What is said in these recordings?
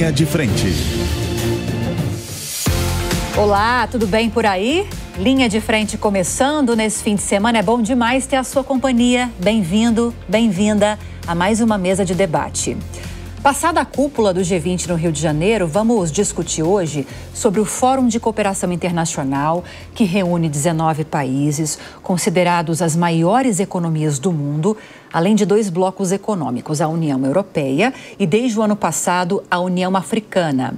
Linha de Frente. Olá, tudo bem por aí? Linha de Frente começando nesse fim de semana. É bom demais ter a sua companhia. Bem-vindo, bem-vinda a mais uma mesa de debate. Passada a cúpula do G20 no Rio de Janeiro, vamos discutir hoje sobre o Fórum de Cooperação Internacional, que reúne 19 países, considerados as maiores economias do mundo, além de 2 blocos econômicos, a União Europeia e, desde o ano passado, a União Africana.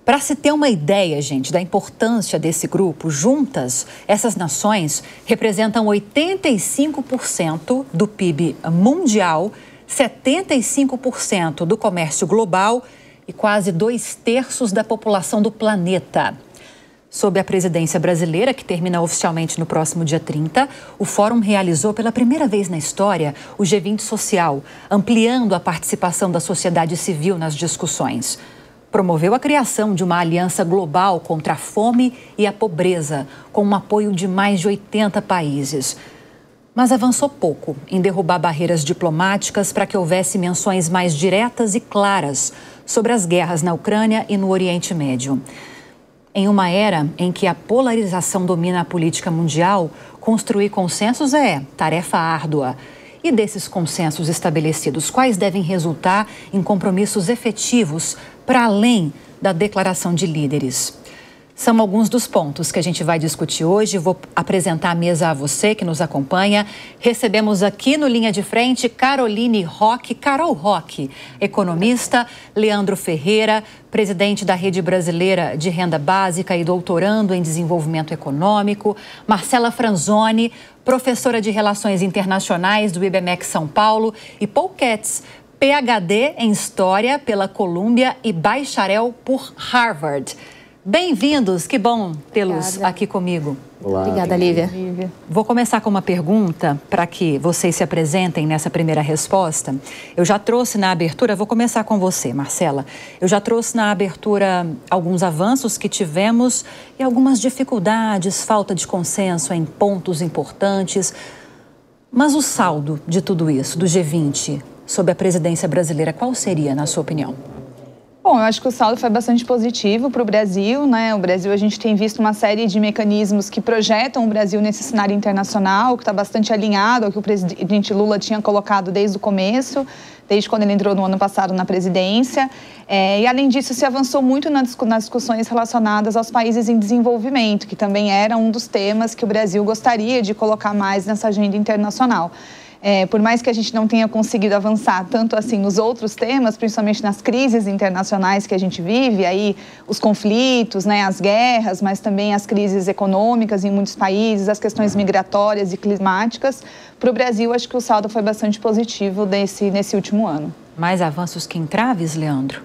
Para se ter uma ideia, gente, da importância desse grupo, juntas, essas nações representam 85% do PIB mundial, 75% do comércio global e quase 2/3 da população do planeta. Sob a presidência brasileira, que termina oficialmente no próximo dia 30, o Fórum realizou pela primeira vez na história o G20 Social, ampliando a participação da sociedade civil nas discussões. Promoveu a criação de uma aliança global contra a fome e a pobreza, com um apoio de mais de 80 países. Mas avançou pouco em derrubar barreiras diplomáticas para que houvesse menções mais diretas e claras sobre as guerras na Ucrânia e no Oriente Médio. Em uma era em que a polarização domina a política mundial, construir consensos é tarefa árdua. E desses consensos estabelecidos, quais devem resultar em compromissos efetivos para além da declaração de líderes? São alguns dos pontos que a gente vai discutir hoje. Vou apresentar a mesa a você que nos acompanha. Recebemos aqui no Linha de Frente Caroline Roque, Carol Roque, economista, Leandro Ferreira, presidente da Rede Brasileira de Renda Básica e doutorando em Desenvolvimento Econômico, Marcela Franzoni, professora de Relações Internacionais do IBMEC São Paulo, e Paul Ketz, PhD em História pela Columbia e bacharel por Harvard. Bem-vindos, que bom tê-los aqui comigo. Olá. Obrigada, Lívia. Vou começar com uma pergunta para que vocês se apresentem nessa primeira resposta. Eu já trouxe na abertura, vou começar com você, Marcela. Eu já trouxe na abertura alguns avanços que tivemos e algumas dificuldades, falta de consenso em pontos importantes. Mas o saldo de tudo isso, do G20, sob a presidência brasileira, qual seria, na sua opinião? Bom, eu acho que o saldo foi bastante positivo para o Brasil, né? O Brasil, a gente tem visto uma série de mecanismos que projetam o Brasil nesse cenário internacional, que está bastante alinhado ao que o presidente Lula tinha colocado desde o começo, desde quando ele entrou no ano passado na presidência. E, além disso, se avançou muito nas discussões relacionadas aos países em desenvolvimento, que também era um dos temas que o Brasil gostaria de colocar mais nessa agenda internacional. Por mais que a gente não tenha conseguido avançar tanto assim nos outros temas, principalmente nas crises internacionais que a gente vive, aí os conflitos, né, as guerras, mas também as crises econômicas em muitos países, as questões migratórias e climáticas, para o Brasil acho que o saldo foi bastante positivo nesse último ano. Mais avanços que entraves, Leandro?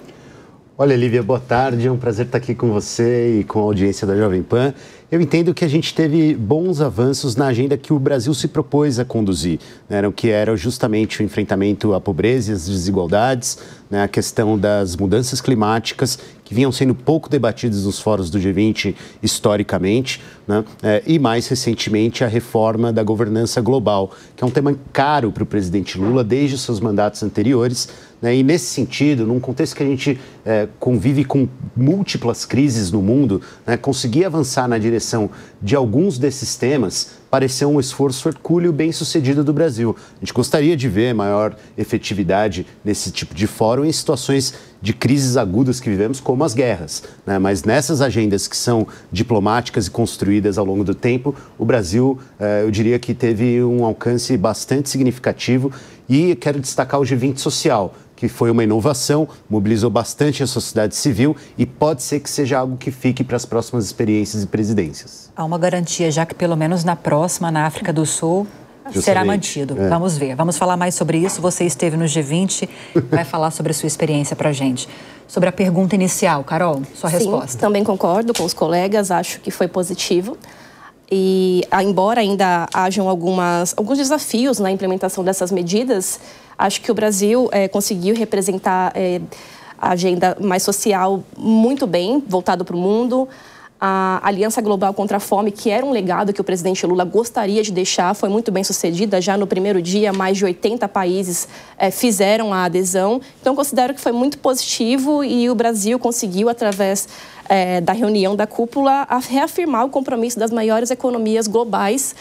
Olha, Lívia, boa tarde. É um prazer estar aqui com você e com a audiência da Jovem Pan. Eu entendo que a gente teve bons avanços na agenda que o Brasil se propôs a conduzir, né, que era justamente o enfrentamento à pobreza e às desigualdades, né, a questão das mudanças climáticas, que vinham sendo pouco debatidas nos fóruns do G20 historicamente, né, e mais recentemente a reforma da governança global, que é um tema caro para o presidente Lula desde os seus mandatos anteriores, né, e nesse sentido, num contexto que a gente convive com múltiplas crises no mundo, né, conseguir avançar na direção de alguns desses temas pareceu um esforço hercúleo bem-sucedido do Brasil. A gente gostaria de ver maior efetividade nesse tipo de fórum em situações de crises agudas que vivemos, como as guerras, né? Mas nessas agendas que são diplomáticas e construídas ao longo do tempo, o Brasil, eu diria que teve um alcance bastante significativo. E quero destacar o G20 Social, que foi uma inovação, mobilizou bastante a sociedade civil e pode ser que seja algo que fique para as próximas experiências e presidências. Há uma garantia, já que pelo menos na próxima, na África do Sul, será mantido. Vamos ver. Vamos falar mais sobre isso. Você esteve no G20, vai falar sobre a sua experiência para a gente. Sobre a pergunta inicial, Carol, sua resposta. Sim, também concordo com os colegas, acho que foi positivo. E, embora ainda hajam alguns desafios na implementação dessas medidas, acho que o Brasil conseguiu representar a agenda mais social muito bem, voltado para o mundo. A Aliança Global contra a Fome, que era um legado que o presidente Lula gostaria de deixar, foi muito bem sucedida. Já no primeiro dia, mais de 80 países fizeram a adesão. Então, considero que foi muito positivo e o Brasil conseguiu, através da reunião da cúpula, a reafirmar o compromisso das maiores economias globais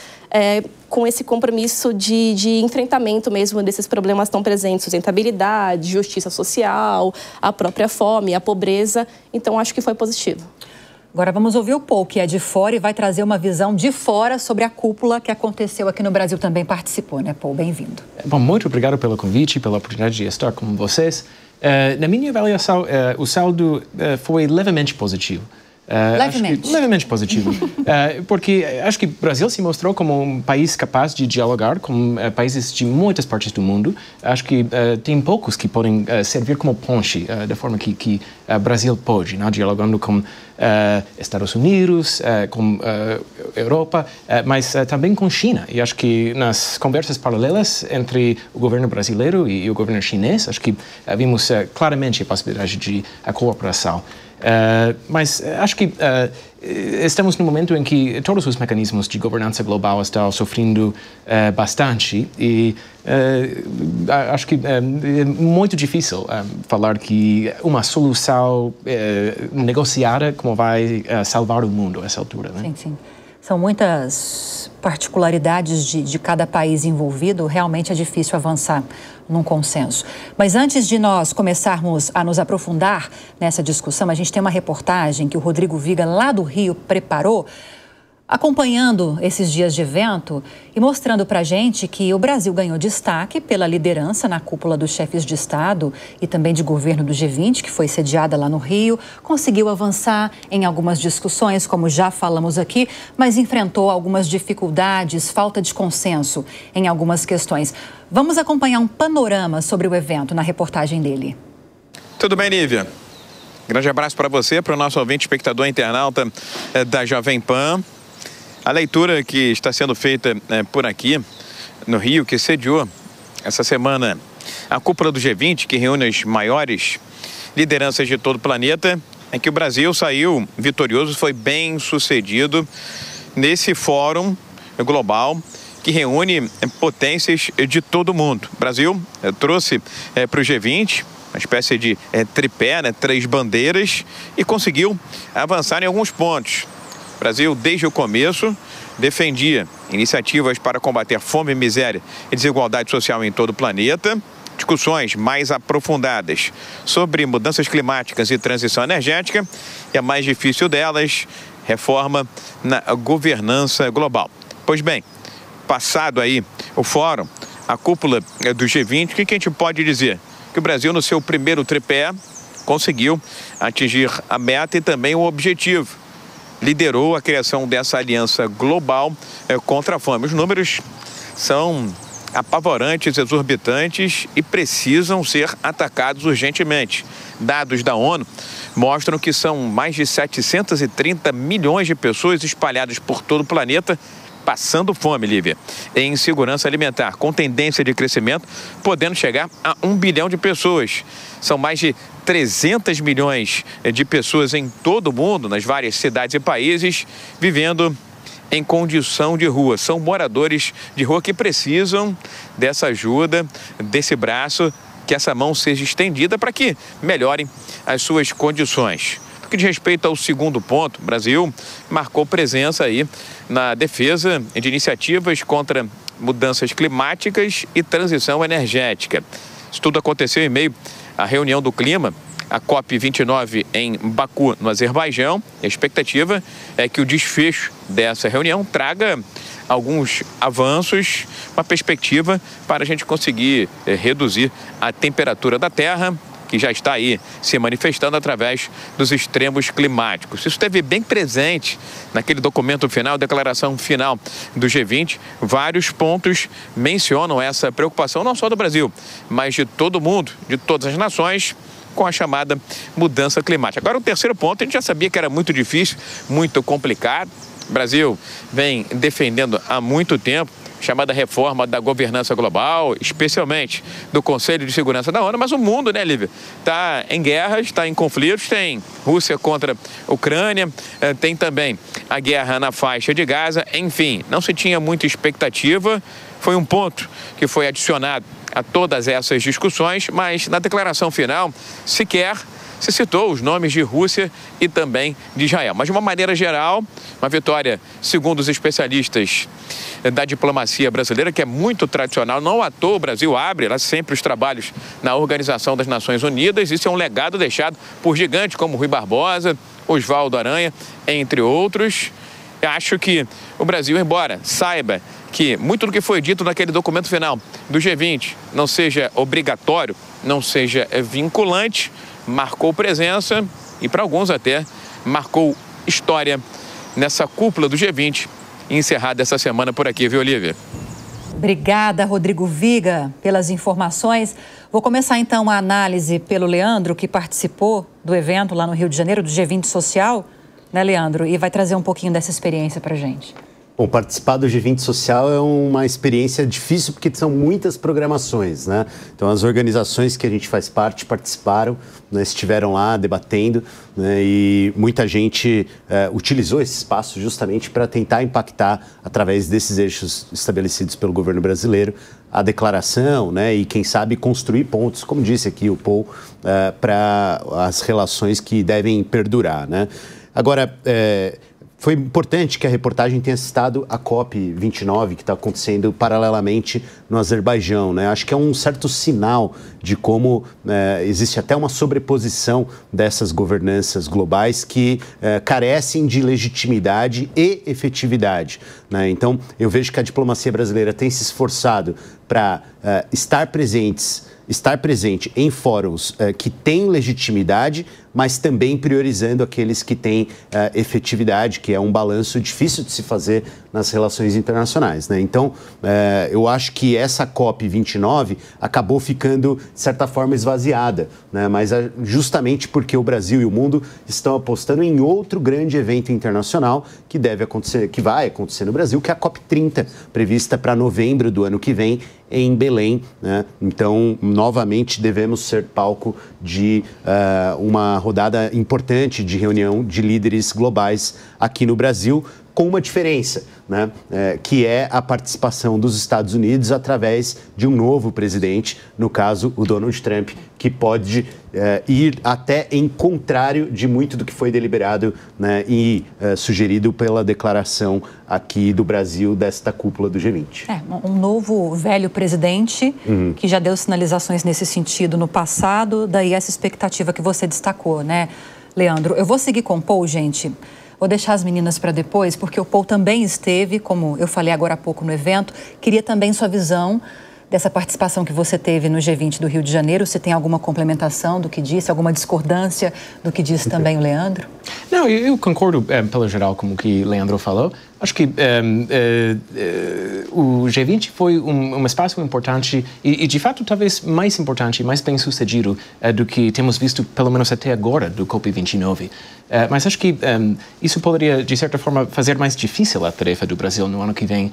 com esse compromisso de enfrentamento mesmo desses problemas tão presentes, sustentabilidade, justiça social, a própria fome, a pobreza. Então, acho que foi positivo. Agora vamos ouvir o Paul, que é de fora e vai trazer uma visão de fora sobre a cúpula que aconteceu aqui no Brasil. Também participou, né, Paul? Bem-vindo. Bom, muito obrigado pelo convite, pela oportunidade de estar com vocês. Na minha avaliação, o saldo foi levemente positivo. Levemente positivo. Porque acho que o Brasil se mostrou como um país capaz de dialogar com países de muitas partes do mundo. Acho que tem poucos que podem servir como ponte da forma que o Brasil pode, né? Dialogando com Estados Unidos, com Europa, mas também com China. E acho que nas conversas paralelas entre o governo brasileiro e o governo chinês, acho que vimos claramente a possibilidade de cooperação. Mas acho que estamos num momento em que todos os mecanismos de governança global estão sofrendo bastante e acho que é muito difícil falar que uma solução negociada como vai salvar o mundo a essa altura, né? Sim, sim. São muitas particularidades de cada país envolvido, realmente é difícil avançar num consenso. Mas antes de nós começarmos a nos aprofundar nessa discussão, a gente tem uma reportagem que o Rodrigo Viga, lá do Rio, preparou, acompanhando esses dias de evento e mostrando para a gente que o Brasil ganhou destaque pela liderança na cúpula dos chefes de Estado e também de governo do G20, que foi sediada lá no Rio, conseguiu avançar em algumas discussões, como já falamos aqui, mas enfrentou algumas dificuldades, falta de consenso em algumas questões. Vamos acompanhar um panorama sobre o evento na reportagem dele. Tudo bem, Lívia? Grande abraço para você, para o nosso ouvinte, espectador internauta da Jovem Pan. A leitura que está sendo feita por aqui, no Rio, que sediou essa semana a cúpula do G20, que reúne as maiores lideranças de todo o planeta, é que o Brasil saiu vitorioso, foi bem sucedido nesse fórum global que reúne potências de todo o mundo. O Brasil trouxe para o G20 uma espécie de tripé, né, 3 bandeiras, e conseguiu avançar em alguns pontos. O Brasil, desde o começo, defendia iniciativas para combater fome, miséria e desigualdade social em todo o planeta, discussões mais aprofundadas sobre mudanças climáticas e transição energética, e a mais difícil delas, reforma na governança global. Pois bem, passado aí o fórum, a cúpula do G20, o que a gente pode dizer? Que o Brasil, no seu primeiro tripé, conseguiu atingir a meta e também o objetivo. Liderou a criação dessa aliança global contra a fome. Os números são apavorantes, exorbitantes e precisam ser atacados urgentemente. Dados da ONU mostram que são mais de 730 milhões de pessoas espalhadas por todo o planeta passando fome, Lívia, em insegurança alimentar, com tendência de crescimento, podendo chegar a 1 bilhão de pessoas. São mais de 300 milhões de pessoas em todo o mundo, nas várias cidades e países, vivendo em condição de rua. São moradores de rua que precisam dessa ajuda, desse braço, que essa mão seja estendida para que melhorem as suas condições. No que diz respeito ao segundo ponto, o Brasil marcou presença aí na defesa de iniciativas contra mudanças climáticas e transição energética. Isso tudo aconteceu em meio à reunião do clima, a COP29 em Baku, no Azerbaijão. A expectativa é que o desfecho dessa reunião traga alguns avanços, uma perspectiva para a gente conseguir reduzir a temperatura da Terra, que já está aí se manifestando através dos extremos climáticos. Isso esteve bem presente naquele documento final, declaração final do G20. Vários pontos mencionam essa preocupação, não só do Brasil, mas de todo mundo, de todas as nações, com a chamada mudança climática. Agora, o terceiro ponto, a gente já sabia que era muito difícil, muito complicado. O Brasil vem defendendo há muito tempo chamada reforma da governança global, especialmente do Conselho de Segurança da ONU, mas o mundo, né, Lívia, está em guerras, está em conflitos, tem Rússia contra Ucrânia, tem também a guerra na faixa de Gaza, enfim, não se tinha muita expectativa, foi um ponto que foi adicionado a todas essas discussões, mas na declaração final sequer se citou os nomes de Rússia e também de Israel. Mas, de uma maneira geral, uma vitória, segundo os especialistas da diplomacia brasileira, que é muito tradicional. Não à toa o Brasil abre lá sempre os trabalhos na Organização das Nações Unidas. Isso é um legado deixado por gigantes como Rui Barbosa, Oswaldo Aranha, entre outros. Eu acho que o Brasil, embora saiba que muito do que foi dito naquele documento final do G20 não seja obrigatório, não seja vinculante, marcou presença e, para alguns até, marcou história nessa cúpula do G20, encerrada essa semana por aqui, viu, Olivia? Obrigada, Rodrigo Viga, pelas informações. Vou começar, então, a análise pelo Leandro, que participou do evento lá no Rio de Janeiro, do G20 Social, né, Leandro? E vai trazer um pouquinho dessa experiência para a gente. Bom, participar do G20 Social é uma experiência difícil porque são muitas programações, né? Então, as organizações que a gente faz parte participaram, né, estiveram lá debatendo, né, e muita gente utilizou esse espaço justamente para tentar impactar, através desses eixos estabelecidos pelo governo brasileiro, a declaração, né, e, quem sabe, construir pontos, como disse aqui o Paul, para as relações que devem perdurar, né? Agora, foi importante que a reportagem tenha citado a COP29, que está acontecendo paralelamente no Azerbaijão, né? Acho que é um certo sinal de como existe até uma sobreposição dessas governanças globais que carecem de legitimidade e efetividade, né? Então, eu vejo que a diplomacia brasileira tem se esforçado para estar presente em fóruns que têm legitimidade, mas também priorizando aqueles que têm efetividade, que é um balanço difícil de se fazer nas relações internacionais, né? Então, eu acho que essa COP29 acabou ficando, de certa forma, esvaziada, né? Mas justamente porque o Brasil e o mundo estão apostando em outro grande evento internacional que deve acontecer, que vai acontecer no Brasil, que é a COP30, prevista para novembro do ano que vem, em Belém, né? Então, novamente, devemos ser palco de uma rodada importante de reunião de líderes globais aqui no Brasil, com uma diferença, né? Que é a participação dos Estados Unidos através de um novo presidente, no caso, o Donald Trump, que pode ir até em contrário de muito do que foi deliberado, né, e sugerido pela declaração aqui do Brasil desta cúpula do G20. Um novo velho presidente que já deu sinalizações nesse sentido no passado, daí essa expectativa que você destacou, né, Leandro? Eu vou seguir com o Paul, gente. Vou deixar as meninas para depois, porque o Paul também esteve, como eu falei agora há pouco no evento. Queria também sua visão dessa participação que você teve no G20 do Rio de Janeiro. Se tem alguma complementação do que disse, alguma discordância do que disse também o Leandro? Não, eu concordo, pelo geral, com o que o Leandro falou. Acho que o G20 foi um espaço importante e, de fato, talvez mais importante, mais bem-sucedido do que temos visto, pelo menos até agora, do COP29. Mas acho que isso poderia, de certa forma, fazer mais difícil a tarefa do Brasil no ano que vem,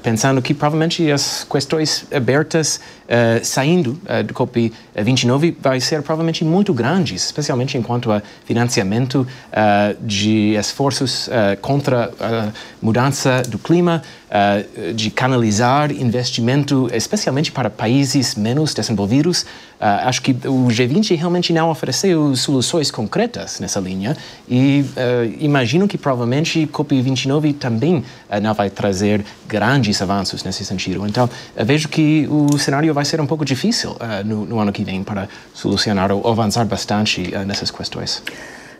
pensando que provavelmente as questões abertas saindo do COP29 vai ser provavelmente muito grandes, especialmente enquanto a financiamento de esforços contra a mudança do clima, de canalizar investimento, especialmente para países menos desenvolvidos. Acho que o G20 realmente não ofereceu soluções concretas nessa linha e imagino que provavelmente COP29 também não vai trazer grandes avanços nesse sentido. Então, vejo que o cenário vai ser um pouco difícil no ano que vem para solucionar ou avançar bastante nessas questões.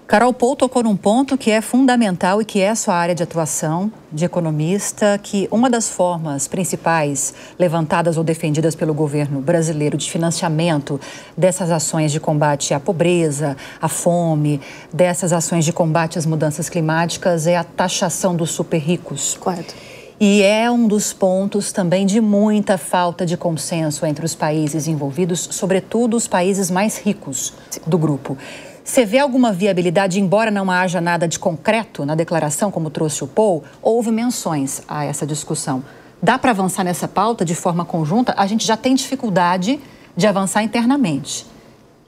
Carol Paul tocou num ponto que é fundamental e que é a sua área de atuação de economista, que uma das formas principais levantadas ou defendidas pelo governo brasileiro de financiamento dessas ações de combate à pobreza, à fome, dessas ações de combate às mudanças climáticas é a taxação dos super ricos. Correto. E é um dos pontos também de muita falta de consenso entre os países envolvidos, sobretudo os países mais ricos do grupo. Você vê alguma viabilidade, embora não haja nada de concreto na declaração, como trouxe o Paul? Houve menções a essa discussão. Dá para avançar nessa pauta de forma conjunta? A gente já tem dificuldade de avançar internamente.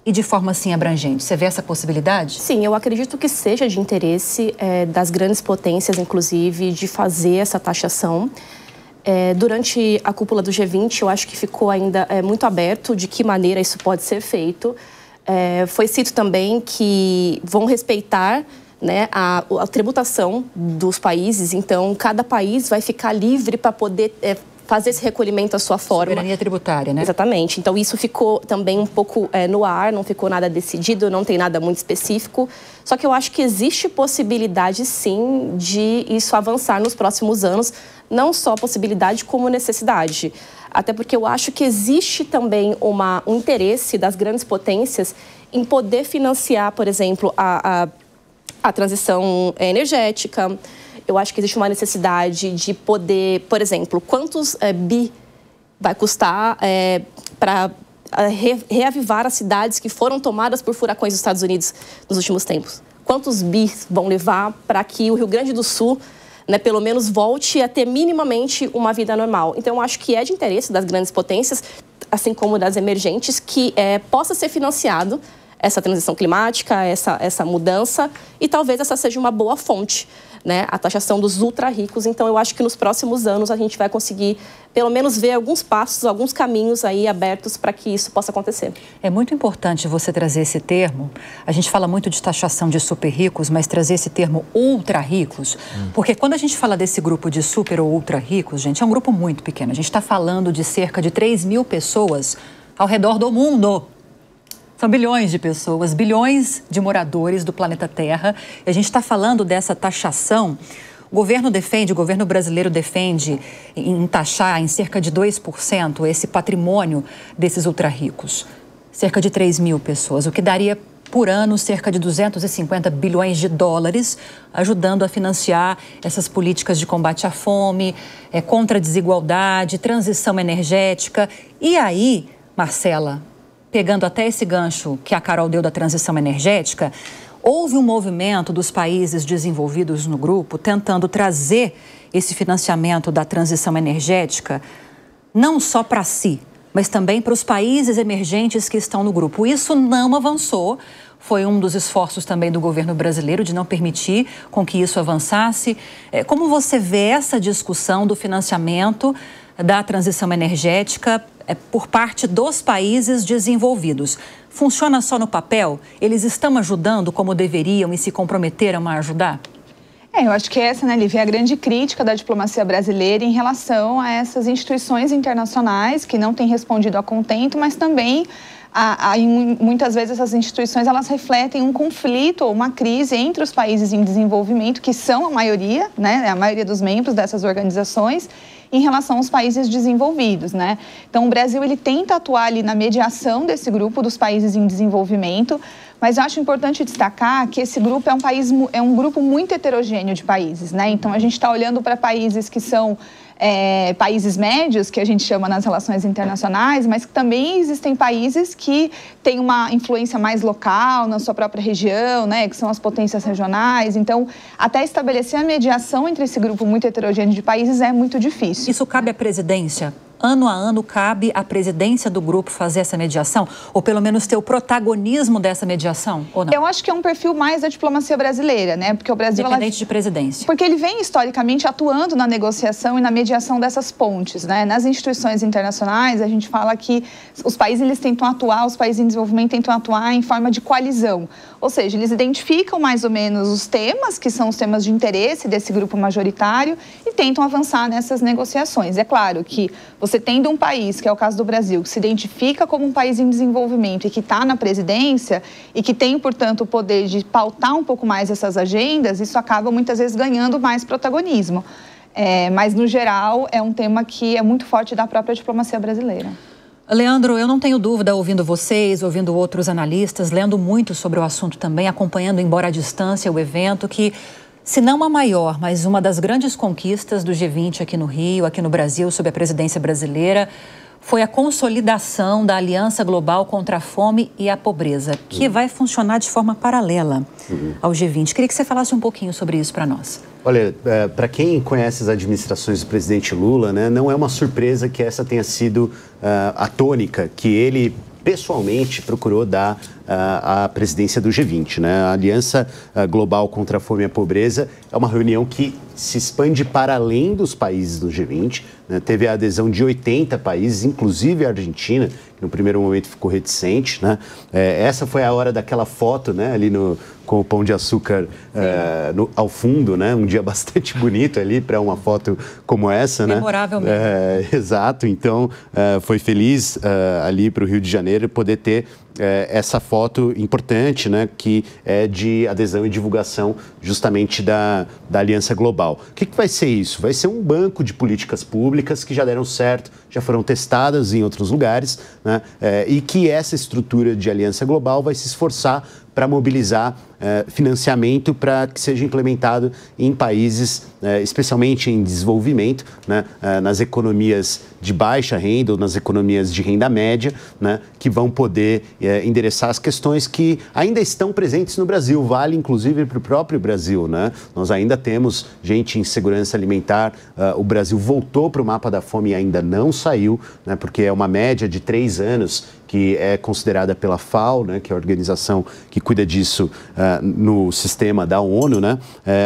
E de forma assim abrangente, você vê essa possibilidade? Sim, eu acredito que seja de interesse das grandes potências, inclusive, de fazer essa taxação. Durante a cúpula do G20, eu acho que ficou ainda muito aberto de que maneira isso pode ser feito. Foi cito também que vão respeitar, né, a tributação dos países, então cada país vai ficar livre para poder fazer esse recolhimento à sua forma. Soberania tributária, né? Exatamente. Então, isso ficou também um pouco no ar, não ficou nada decidido, não tem nada muito específico. Só que eu acho que existe possibilidade, sim, de isso avançar nos próximos anos. Não só possibilidade, como necessidade. Até porque eu acho que existe também um interesse das grandes potências em poder financiar, por exemplo, a transição energética. Eu acho que existe uma necessidade de poder, por exemplo, quantos bi vai custar para reavivar as cidades que foram tomadas por furacões dos Estados Unidos nos últimos tempos? Quantos bi vão levar para que o Rio Grande do Sul, né, pelo menos volte a ter minimamente uma vida normal? Então, eu acho que é de interesse das grandes potências, assim como das emergentes, que possa ser financiado essa transição climática, essa mudança, e talvez essa seja uma boa fonte, né, a taxação dos ultra-ricos. Então, eu acho que nos próximos anos a gente vai conseguir, pelo menos, ver alguns passos, alguns caminhos aí abertos para que isso possa acontecer. É muito importante você trazer esse termo. A gente fala muito de taxação de super-ricos, mas trazer esse termo ultra-ricos, porque quando a gente fala desse grupo de super ou ultra-ricos, gente, é um grupo muito pequeno. A gente está falando de cerca de 3 mil pessoas ao redor do mundo. São bilhões de pessoas, bilhões de moradores do planeta Terra. E a gente está falando dessa taxação. O governo brasileiro defende em taxar em cerca de 2% esse patrimônio desses ultra-ricos. Cerca de 3 mil pessoas, o que daria por ano cerca de 250 bilhões de dólares, ajudando a financiar essas políticas de combate à fome, contra a desigualdade, transição energética. E aí, Marcela, pegando até esse gancho que a Carol deu da transição energética, houve um movimento dos países desenvolvidos no grupo tentando trazer esse financiamento da transição energética não só para si, mas também para os países emergentes que estão no grupo. Isso não avançou. Foi um dos esforços também do governo brasileiro de não permitir com que isso avançasse. Como você vê essa discussão do financiamento da transição energética por parte dos países desenvolvidos? Funciona só no papel? Eles estão ajudando como deveriam e se comprometeram a ajudar? Eu acho que essa, né, Lívia, é a grande crítica da diplomacia brasileira em relação a essas instituições internacionais que não têm respondido a contento, mas também muitas vezes essas instituições elas refletem um conflito ou uma crise entre os países em desenvolvimento, que são a maioria, né, a maioria dos membros dessas organizações, em relação aos países desenvolvidos, né? Então, o Brasil ele tenta atuar ali na mediação desse grupo dos países em desenvolvimento, mas eu acho importante destacar que esse grupo é um grupo muito heterogêneo de países, né? Então, a gente está olhando para países que são países médios, que a gente chama nas relações internacionais, mas que também existem países que têm uma influência mais local, na sua própria região, né, que são as potências regionais. Então, até estabelecer a mediação entre esse grupo muito heterogêneo de países é muito difícil. Isso cabe à presidência? Ano a ano, cabe à presidência do grupo fazer essa mediação? Ou pelo menos ter o protagonismo dessa mediação, ou não? Eu acho que é um perfil mais da diplomacia brasileira, né? Porque o Brasil... Independente de presidência. Porque ele vem, historicamente, atuando na negociação e na mediação dessas pontes, né? Nas instituições internacionais, a gente fala que os países os países em desenvolvimento tentam atuar em forma de coalizão. Ou seja, eles identificam mais ou menos os temas, que são os temas de interesse desse grupo majoritário, e tentam avançar nessas negociações. É claro que você tendo um país, que é o caso do Brasil, que se identifica como um país em desenvolvimento e que está na presidência e que tem, portanto, o poder de pautar um pouco mais essas agendas, isso acaba muitas vezes ganhando mais protagonismo. Mas, no geral, é um tema que é muito forte da própria diplomacia brasileira. Leandro, eu não tenho dúvida, ouvindo vocês, ouvindo outros analistas, lendo muito sobre o assunto também, acompanhando, embora à distância, o evento, que, se não a maior, mas uma das grandes conquistas do G20 aqui no Rio, aqui no Brasil, sob a presidência brasileira, foi a consolidação da Aliança Global contra a Fome e a Pobreza, que vai funcionar de forma paralela ao G20. Queria que você falasse um pouquinho sobre isso para nós. Olha, para quem conhece as administrações do presidente Lula, né, não é uma surpresa que essa tenha sido a tônica que ele pessoalmente procurou dar à presidência do G20. Né? A Aliança Global contra a Fome e a Pobreza é uma reunião que se expande para além dos países do G20. Né? Teve a adesão de 80 países, inclusive a Argentina, que no primeiro momento ficou reticente. Né? Essa foi a hora daquela foto, né, ali com o Pão de Açúcar ao fundo, né? Um dia bastante bonito ali para uma foto como essa. Memorável mesmo. Exato, então foi feliz ali para o Rio de Janeiro poder ter essa foto importante, né, que é de adesão e divulgação justamente da Aliança Global. O que vai ser isso? Vai ser um banco de políticas públicas que já deram certo, já foram testadas em outros lugares, né, e que essa estrutura de Aliança Global vai se esforçar para mobilizar financiamento para que seja implementado em países, especialmente em desenvolvimento, né, nas economias de baixa renda ou nas economias de renda média, né, que vão poder endereçar as questões que ainda estão presentes no Brasil, vale inclusive para o próprio Brasil. Né? Nós ainda temos gente em segurança alimentar, o Brasil voltou para o mapa da fome e ainda não saiu, né, porque é uma média de 3 anos que é considerada pela FAO, né, que é a organização que cuida disso no sistema da ONU, né?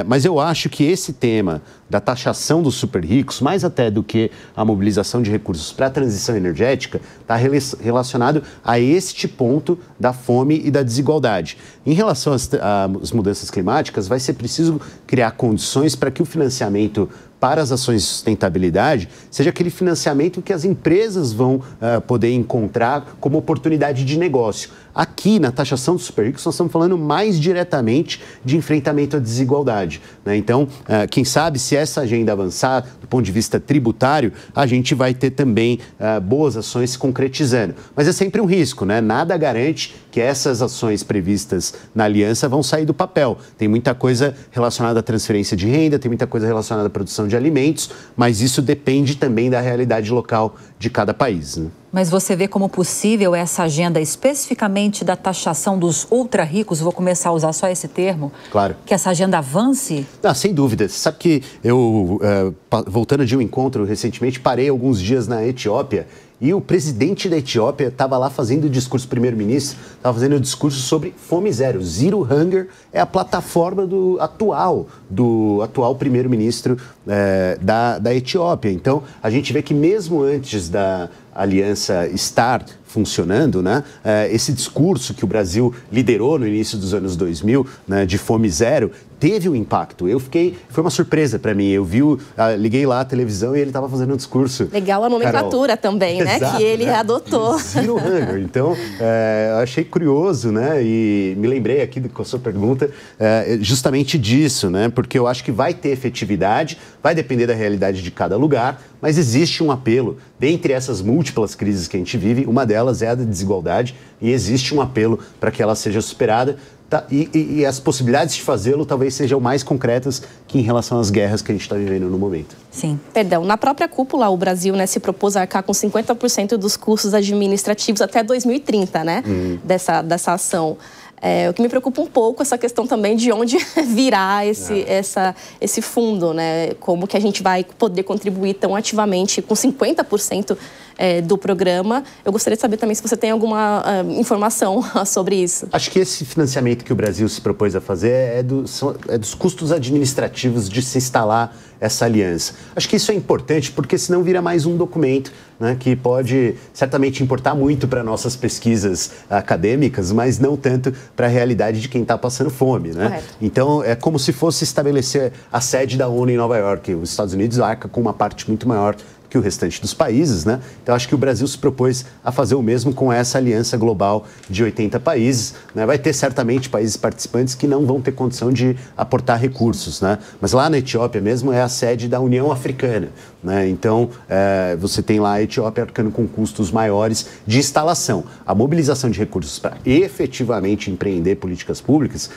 Mas eu acho que esse tema da taxação dos super ricos, mais até do que a mobilização de recursos para a transição energética, está relacionado a este ponto da fome e da desigualdade. Em relação às mudanças climáticas, vai ser preciso criar condições para que o financiamento para as ações de sustentabilidade seja aquele financiamento que as empresas vão poder encontrar como oportunidade de negócio. Aqui, na taxação dos super ricos, nós estamos falando mais diretamente de enfrentamento à desigualdade. Né? Então, quem sabe, se essa agenda avançar do ponto de vista tributário, a gente vai ter também boas ações se concretizando. Mas é sempre um risco, né? Nada garante que essas ações previstas na aliança vão sair do papel. Tem muita coisa relacionada à transferência de renda, tem muita coisa relacionada à produção de alimentos, mas isso depende também da realidade local de cada país. Né? Mas você vê como possível essa agenda especificamente da taxação dos ultra-ricos, vou começar a usar só esse termo, claro, que essa agenda avance? Sem dúvida. Você sabe que eu, voltando de um encontro recentemente, parei alguns dias na Etiópia e o presidente da Etiópia estava lá fazendo o discurso, o primeiro-ministro estava fazendo o discurso sobre fome zero. Zero Hunger é a plataforma do atual primeiro-ministro da Etiópia. Então, a gente vê que mesmo antes da aliança estar funcionando, né, esse discurso que o Brasil liderou no início dos anos 2000, né, de fome zero, teve um impacto. Foi uma surpresa para mim. Eu liguei lá a televisão e ele estava fazendo um discurso. Legal a nomenclatura também, né? Exato, que ele adotou. Zero Hunger. Então, eu achei curioso, né? E me lembrei aqui com a sua pergunta justamente disso, né? Porque eu acho que vai ter efetividade, vai depender da realidade de cada lugar, mas existe um apelo. Dentre essas múltiplas crises que a gente vive, uma delas é a da desigualdade e existe um apelo para que ela seja superada. E as possibilidades de fazê-lo talvez sejam mais concretas que em relação às guerras que a gente está vivendo no momento. Sim. Perdão, na própria cúpula, o Brasil, né, se propôs a arcar com 50% dos custos administrativos até 2030, né, dessa ação. O que me preocupa um pouco essa questão também de onde virá esse fundo, né? Como que a gente vai poder contribuir tão ativamente com 50% do programa. Eu gostaria de saber também se você tem alguma informação sobre isso. Acho que esse financiamento que o Brasil se propôs a fazer é dos custos administrativos de se instalar essa aliança. Acho que isso é importante porque senão vira mais um documento, né, que pode certamente importar muito para nossas pesquisas acadêmicas, mas não tanto para a realidade de quem está passando fome. Né? Correto. Então, é como se fosse estabelecer a sede da ONU em Nova York. Os Estados Unidos arca com uma parte muito maior que o restante dos países, né? Então, acho que o Brasil se propôs a fazer o mesmo com essa aliança global de 80 países, né? Vai ter certamente países participantes que não vão ter condição de aportar recursos, né? Mas lá na Etiópia mesmo é a sede da União Africana, né? Então, você tem lá a Etiópia arcando com custos maiores de instalação. A mobilização de recursos para efetivamente empreender políticas públicas,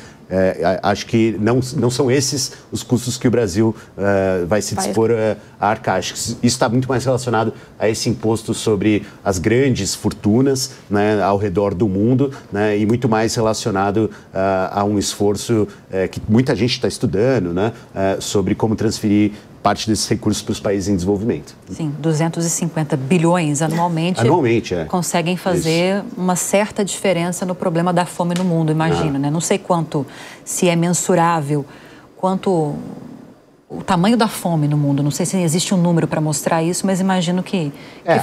acho que não são esses os custos que o Brasil vai se dispor a arcar. Acho que isso está muito mais relacionado a esse imposto sobre as grandes fortunas, né, ao redor do mundo, né, e muito mais relacionado a um esforço que muita gente está estudando, né, sobre como transferir parte desses recursos para os países em desenvolvimento. Sim, 250 bilhões anualmente conseguem fazer uma certa diferença no problema da fome no mundo, imagina, né? Não sei se é mensurável, quanto o tamanho da fome no mundo. Não sei se existe um número para mostrar isso, mas imagino que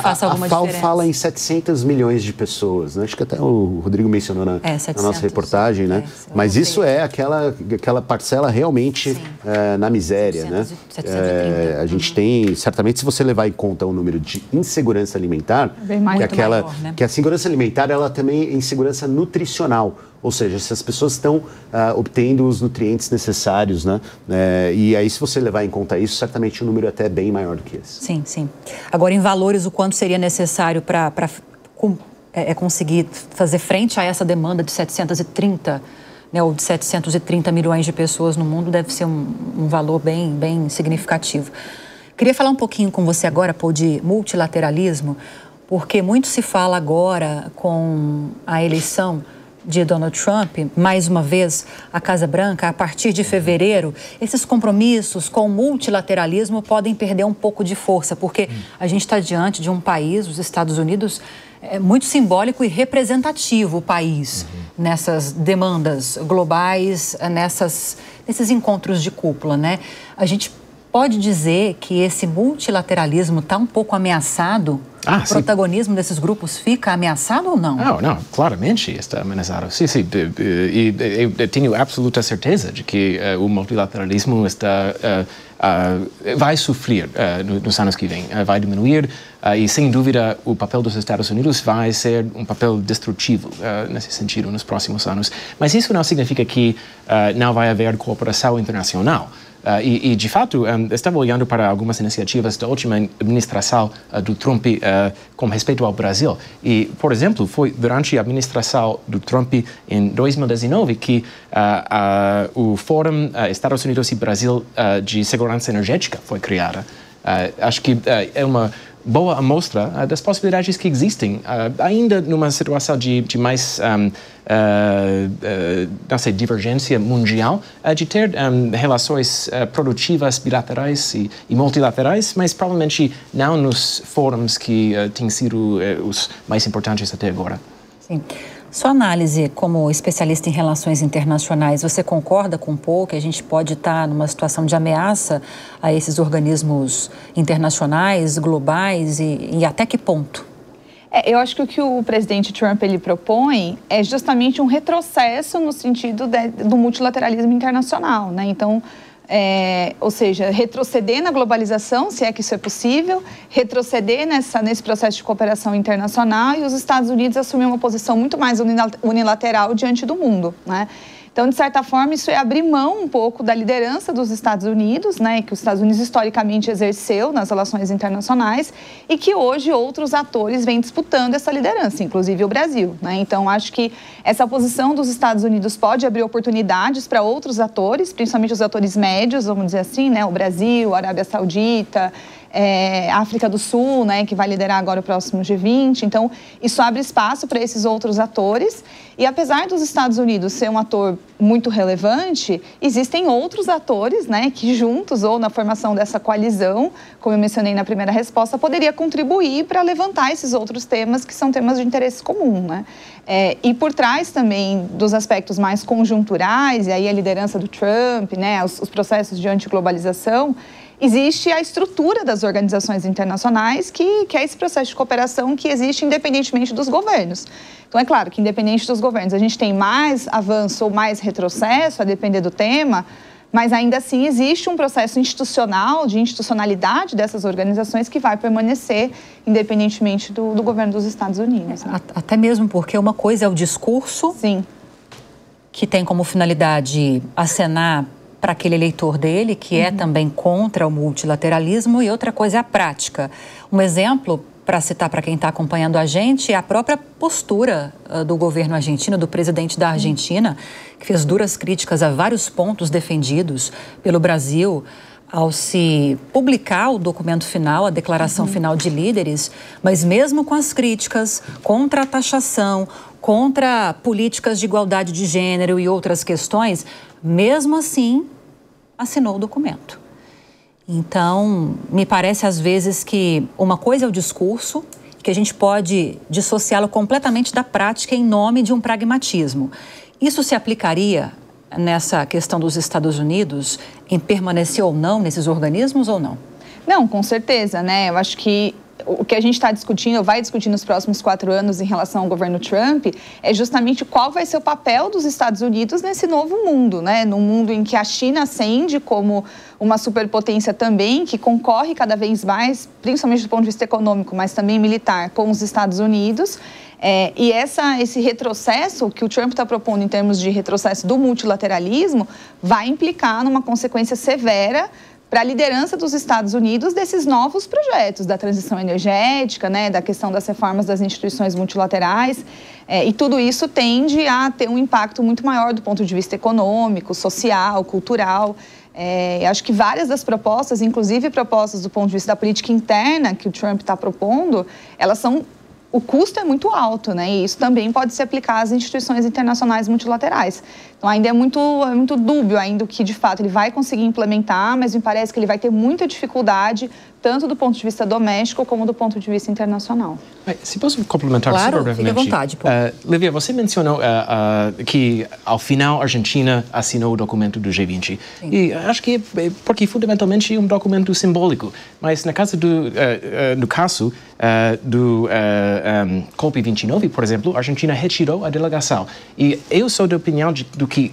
faça alguma diferença. A FAO fala em 700 milhões de pessoas, né? Acho que até o Rodrigo mencionou na nossa reportagem, né? Mas isso é aquela parcela realmente na miséria, 730, né? A gente tem, certamente, se você levar em conta o número de insegurança alimentar, que a segurança alimentar, ela também é insegurança nutricional. Ou seja, se as pessoas estão obtendo os nutrientes necessários, né? E aí, se você levar em conta isso, certamente o número é até bem maior do que esse. Sim, sim. Agora, em valores, o quanto seria necessário para conseguir fazer frente a essa demanda de 730, né, ou de 730 milhões de pessoas no mundo, deve ser um valor bem significativo. Queria falar um pouquinho com você agora, Paul, de multilateralismo, porque muito se fala agora com a eleição de Donald Trump, mais uma vez, a Casa Branca, a partir de fevereiro, esses compromissos com o multilateralismo podem perder um pouco de força, porque a gente está diante de um país, os Estados Unidos, muito simbólico e representativo o país nessas demandas globais, nesses encontros de cúpula, né? A gente pode dizer que esse multilateralismo está um pouco ameaçado? O protagonismo desses grupos fica ameaçado ou não? Não, claramente está ameaçado. Sim. E eu tenho absoluta certeza de que o multilateralismo vai sofrer nos anos que vêm, vai diminuir e, sem dúvida, o papel dos Estados Unidos vai ser um papel destrutivo nesse sentido nos próximos anos. Mas isso não significa que não vai haver cooperação internacional. E, de fato, estava olhando para algumas iniciativas da última administração do Trump com respeito ao Brasil. E, por exemplo, foi durante a administração do Trump em 2019 que o Fórum Estados Unidos e Brasil de Segurança Energética foi criado. Acho que é uma boa amostra das possibilidades que existem, ainda numa situação de mais divergência mundial, de ter relações produtivas bilaterais e multilaterais, mas provavelmente não nos fóruns que têm sido os mais importantes até agora. Sim. Sua análise como especialista em relações internacionais, você concorda com o Paul que a gente pode estar numa situação de ameaça a esses organismos internacionais, globais e até que ponto? Eu acho que o que o presidente Trump ele propõe é justamente um retrocesso no sentido do multilateralismo internacional, né? Então, ou seja, retroceder na globalização, se é que isso é possível, retroceder nesse processo de cooperação internacional e os Estados Unidos assumir uma posição muito mais unilateral diante do mundo, né? Então, de certa forma, isso é abrir mão um pouco da liderança dos Estados Unidos, né, que os Estados Unidos historicamente exerceu nas relações internacionais e que hoje outros atores vêm disputando essa liderança, inclusive o Brasil, né? Então, acho que essa posição dos Estados Unidos pode abrir oportunidades para outros atores, principalmente os atores médios, vamos dizer assim, né, o Brasil, a Arábia Saudita, a África do Sul, né, que vai liderar agora o próximo G20. Então, isso abre espaço para esses outros atores. E apesar dos Estados Unidos ser um ator muito relevante, existem outros atores, né, que juntos ou na formação dessa coalizão, como eu mencionei na primeira resposta, poderia contribuir para levantar esses outros temas que são temas de interesse comum, né? E por trás também dos aspectos mais conjunturais, e aí a liderança do Trump, né, os processos de antiglobalização, existe a estrutura das organizações internacionais, que é esse processo de cooperação que existe independentemente dos governos. Então, é claro que independente dos governos, a gente tem mais avanço ou mais retrocesso, a depender do tema, mas ainda assim existe um processo institucional, de institucionalidade dessas organizações que vai permanecer independentemente do governo dos Estados Unidos. Né? Até mesmo porque uma coisa é o discurso, sim, que tem como finalidade acenar para aquele eleitor dele, que é também contra o multilateralismo, e outra coisa é a prática. Um exemplo, para citar para quem está acompanhando a gente, é a própria postura do governo argentino, do presidente da Argentina, que fez duras críticas a vários pontos defendidos pelo Brasil ao se publicar o documento final, a declaração final de líderes, mas mesmo com as críticas contra a taxação, contra políticas de igualdade de gênero e outras questões, mesmo assim, assinou o documento. Então, me parece às vezes que uma coisa é o discurso, que a gente pode dissociá-lo completamente da prática em nome de um pragmatismo. Isso se aplicaria nessa questão dos Estados Unidos, em permanecer ou não nesses organismos ou não? Não, com certeza, né? Eu acho que o que a gente está discutindo, vai discutir nos próximos 4 anos em relação ao governo Trump, é justamente qual vai ser o papel dos Estados Unidos nesse novo mundo, né? Num mundo em que a China ascende como uma superpotência também, que concorre cada vez mais, principalmente do ponto de vista econômico, mas também militar, com os Estados Unidos. E esse retrocesso que o Trump está propondo em termos de retrocesso do multilateralismo vai implicar numa consequência severa para a liderança dos Estados Unidos desses novos projetos, da transição energética, né, da questão das reformas das instituições multilaterais, e tudo isso tende a ter um impacto muito maior do ponto de vista econômico, social, cultural. Acho que várias das propostas, inclusive propostas do ponto de vista da política interna que o Trump está propondo, elas são... O custo é muito alto, né? E isso também pode se aplicar às instituições internacionais multilaterais. Então, ainda é muito dúbio ainda o que, de fato, ele vai conseguir implementar, mas me parece que ele vai ter muita dificuldade, tanto do ponto de vista doméstico como do ponto de vista internacional. Se posso complementar claro, super brevemente. Fique à vontade. Lívia, você mencionou que, ao final, a Argentina assinou o documento do G20. Sim. E acho que é porque, fundamentalmente, é um documento simbólico. Mas, no caso do COP29, por exemplo, a Argentina retirou a delegação. E eu sou da opinião de que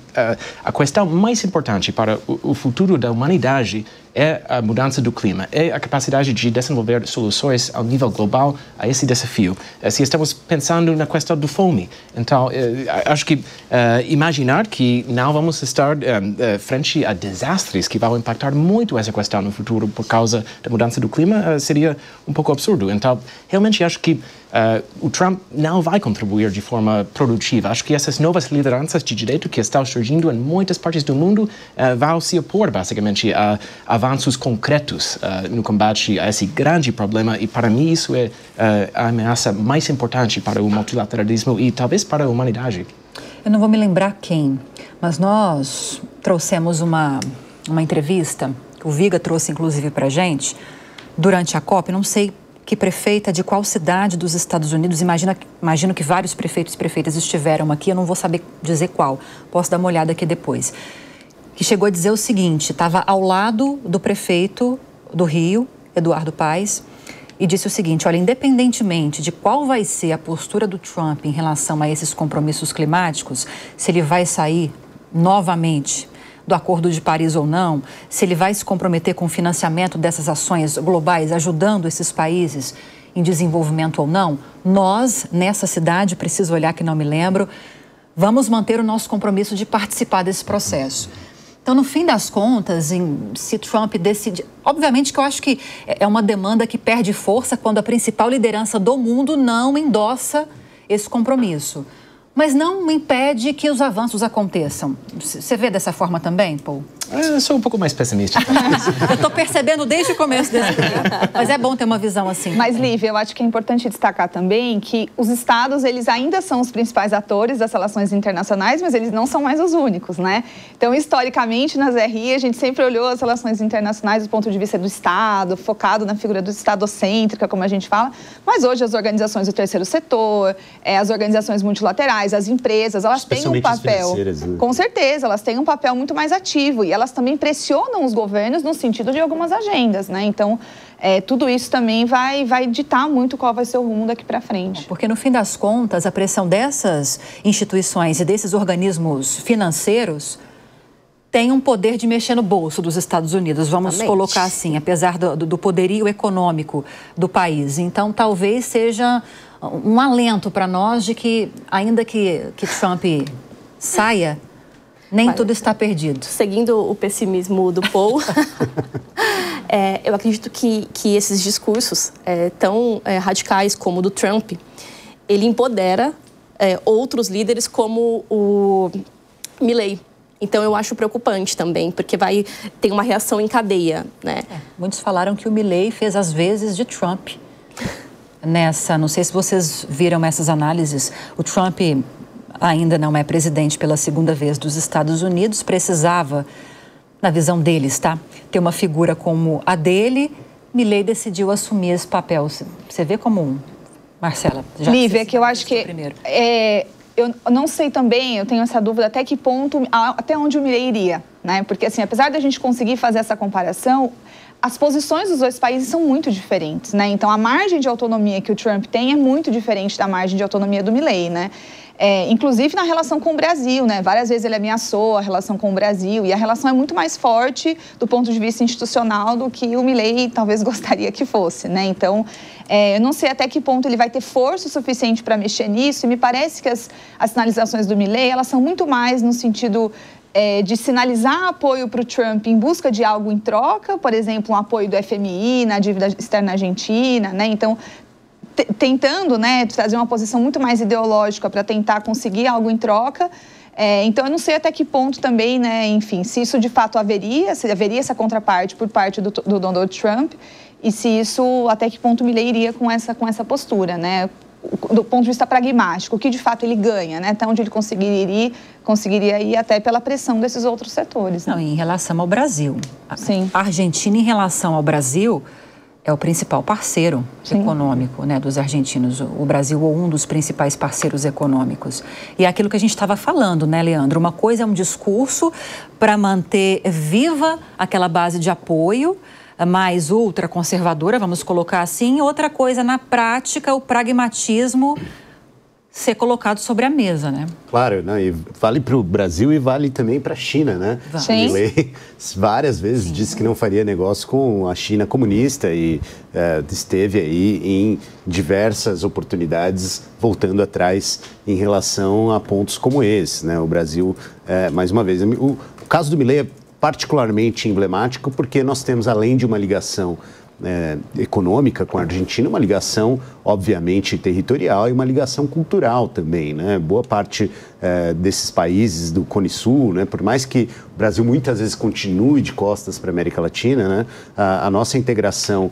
a questão mais importante para o futuro da humanidade é a mudança do clima, é a capacidade de desenvolver soluções ao nível global a esse desafio. Se estamos pensando na questão do fome, então acho que imaginar que não vamos estar frente a desastres que vão impactar muito essa questão no futuro por causa da mudança do clima seria um pouco absurdo. Então, realmente acho que o Trump não vai contribuir de forma produtiva. Acho que essas novas lideranças de direito que estão surgindo em muitas partes do mundo vão se opor, basicamente, a avanços concretos no combate a esse grande problema. E, para mim, isso é a ameaça mais importante para o multilateralismo e, talvez, para a humanidade. Eu não vou me lembrar quem, mas nós trouxemos uma entrevista, que o Viga trouxe, inclusive, para a gente, durante a COP, não sei que prefeita de qual cidade dos Estados Unidos, imagino que vários prefeitos e prefeitas estiveram aqui, eu não vou saber dizer qual, posso dar uma olhada aqui depois, que chegou a dizer o seguinte, estava ao lado do prefeito do Rio, Eduardo Paes, e disse o seguinte, olha, independentemente de qual vai ser a postura do Trump em relação a esses compromissos climáticos, se ele vai sair novamente do Acordo de Paris ou não, se ele vai se comprometer com o financiamento dessas ações globais, ajudando esses países em desenvolvimento ou não, nós, nessa cidade, preciso olhar que não me lembro, vamos manter o nosso compromisso de participar desse processo. Então, no fim das contas, se Trump decidir... Obviamente que eu acho que é uma demanda que perde força quando a principal liderança do mundo não endossa esse compromisso. Mas não impede que os avanços aconteçam. Você vê dessa forma também, Paul? Eu sou um pouco mais pessimista. Eu estou percebendo desde o começo desse programa. Mas é bom ter uma visão assim. Mas, Lívia, eu acho que é importante destacar também que os estados, eles ainda são os principais atores das relações internacionais, mas eles não são mais os únicos, né? Então, historicamente, nas RI, a gente sempre olhou as relações internacionais do ponto de vista do Estado, focado na figura do estadocêntrica, como a gente fala. Mas hoje as organizações do terceiro setor, as organizações multilaterais, as empresas, elas têm um papel... Né? Com certeza, elas têm um papel muito mais ativo e elas também pressionam os governos no sentido de algumas agendas, né? Então, tudo isso também vai ditar muito qual vai ser o rumo daqui para frente. Porque, no fim das contas, a pressão dessas instituições e desses organismos financeiros tem um poder de mexer no bolso dos Estados Unidos, vamos colocar assim, apesar do poderio econômico do país. Então, talvez seja um alento para nós de que, ainda que Trump saia Nem tudo está perdido. Seguindo o pessimismo do Paul, eu acredito que esses discursos tão radicais como o do Trump, ele empodera outros líderes como o Milley. Então, eu acho preocupante também, porque tem uma reação em cadeia, né? Muitos falaram que o Milley fez as vezes de Trump. Não sei se vocês viram essas análises, o Trump ainda não é presidente pela segunda vez dos Estados Unidos, precisava, na visão deles, ter uma figura como a dele. Milley decidiu assumir esse papel. Você vê como Marcela? Lívia, que eu acho que eu não sei também, eu tenho essa dúvida até que ponto, até onde o Milley iria, né? Porque, assim, apesar da gente conseguir fazer essa comparação, as posições dos dois países são muito diferentes, né? Então, a margem de autonomia que o Trump tem é muito diferente da margem de autonomia do Milley, né? Inclusive na relação com o Brasil, né? Várias vezes ele ameaçou a relação com o Brasil e a relação é muito mais forte do ponto de vista institucional do que o Milley talvez gostaria que fosse, né? Então, eu não sei até que ponto ele vai ter força suficiente para mexer nisso e me parece que as sinalizações do Milley, elas são muito mais no sentido de sinalizar apoio para o Trump em busca de algo em troca, por exemplo, um apoio do FMI na dívida externa argentina, né? Então, tentando, né, trazer uma posição muito mais ideológica para tentar conseguir algo em troca. Então, eu não sei até que ponto também, né, enfim, se isso de fato se haveria essa contraparte por parte do Donald Trump e se isso, até que ponto Milley iria com essa postura, né, do ponto de vista pragmático, o que de fato ele ganha, né, até onde ele conseguiria ir até pela pressão desses outros setores. Né? Não, em relação ao Brasil. Sim. A Argentina, em relação ao Brasil, é o principal parceiro econômico, né, dos argentinos. O Brasil é um dos principais parceiros econômicos. E é aquilo que a gente estava falando, né, Leandro? Uma coisa é um discurso para manter viva aquela base de apoio mais ultraconservadora, vamos colocar assim. Outra coisa, na prática, o pragmatismo ser colocado sobre a mesa, né? Claro, né? E vale para o Brasil e vale também para a China, né? Sim. O Milley várias vezes disse que não faria negócio com a China comunista e esteve aí em diversas oportunidades voltando atrás em relação a pontos como esse, né? O Brasil, mais uma vez, o caso do Milley é particularmente emblemático porque nós temos, além de uma ligação econômica com a Argentina, uma ligação, obviamente, territorial e uma ligação cultural também, né? Boa parte desses países do Cone Sul, né? Por mais que o Brasil muitas vezes continue de costas para a América Latina, né? A nossa integração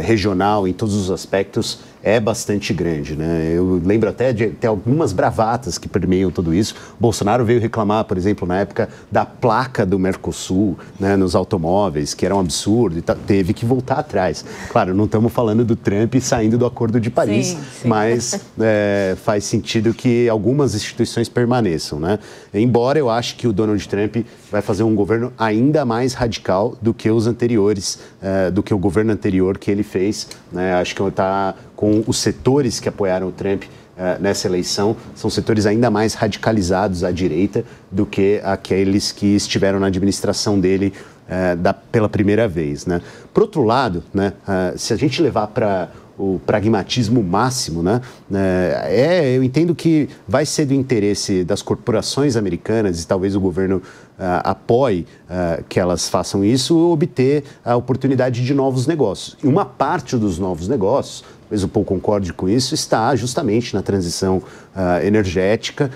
regional em todos os aspectos é bastante grande, né? Eu lembro até de ter algumas bravatas que permeiam tudo isso. O Bolsonaro veio reclamar, por exemplo, na época da placa do Mercosul, né, nos automóveis, que era um absurdo, e teve que voltar atrás. Claro, não estamos falando do Trump saindo do Acordo de Paris, sim. Mas faz sentido que algumas instituições permaneçam, né? Embora eu ache que o Donald Trump vai fazer um governo ainda mais radical do que os anteriores, do que o governo anterior que ele fez, né? Acho que está com os setores que apoiaram o Trump nessa eleição, são setores ainda mais radicalizados à direita do que aqueles que estiveram na administração dele pela primeira vez, né? Por outro lado, né, se a gente levar para o pragmatismo máximo, né? Eu entendo que vai ser do interesse das corporações americanas e talvez o governo apoie que elas façam isso, obter a oportunidade de novos negócios. E uma parte dos novos negócios, talvez o Paul concorde com isso, está justamente na transição energética,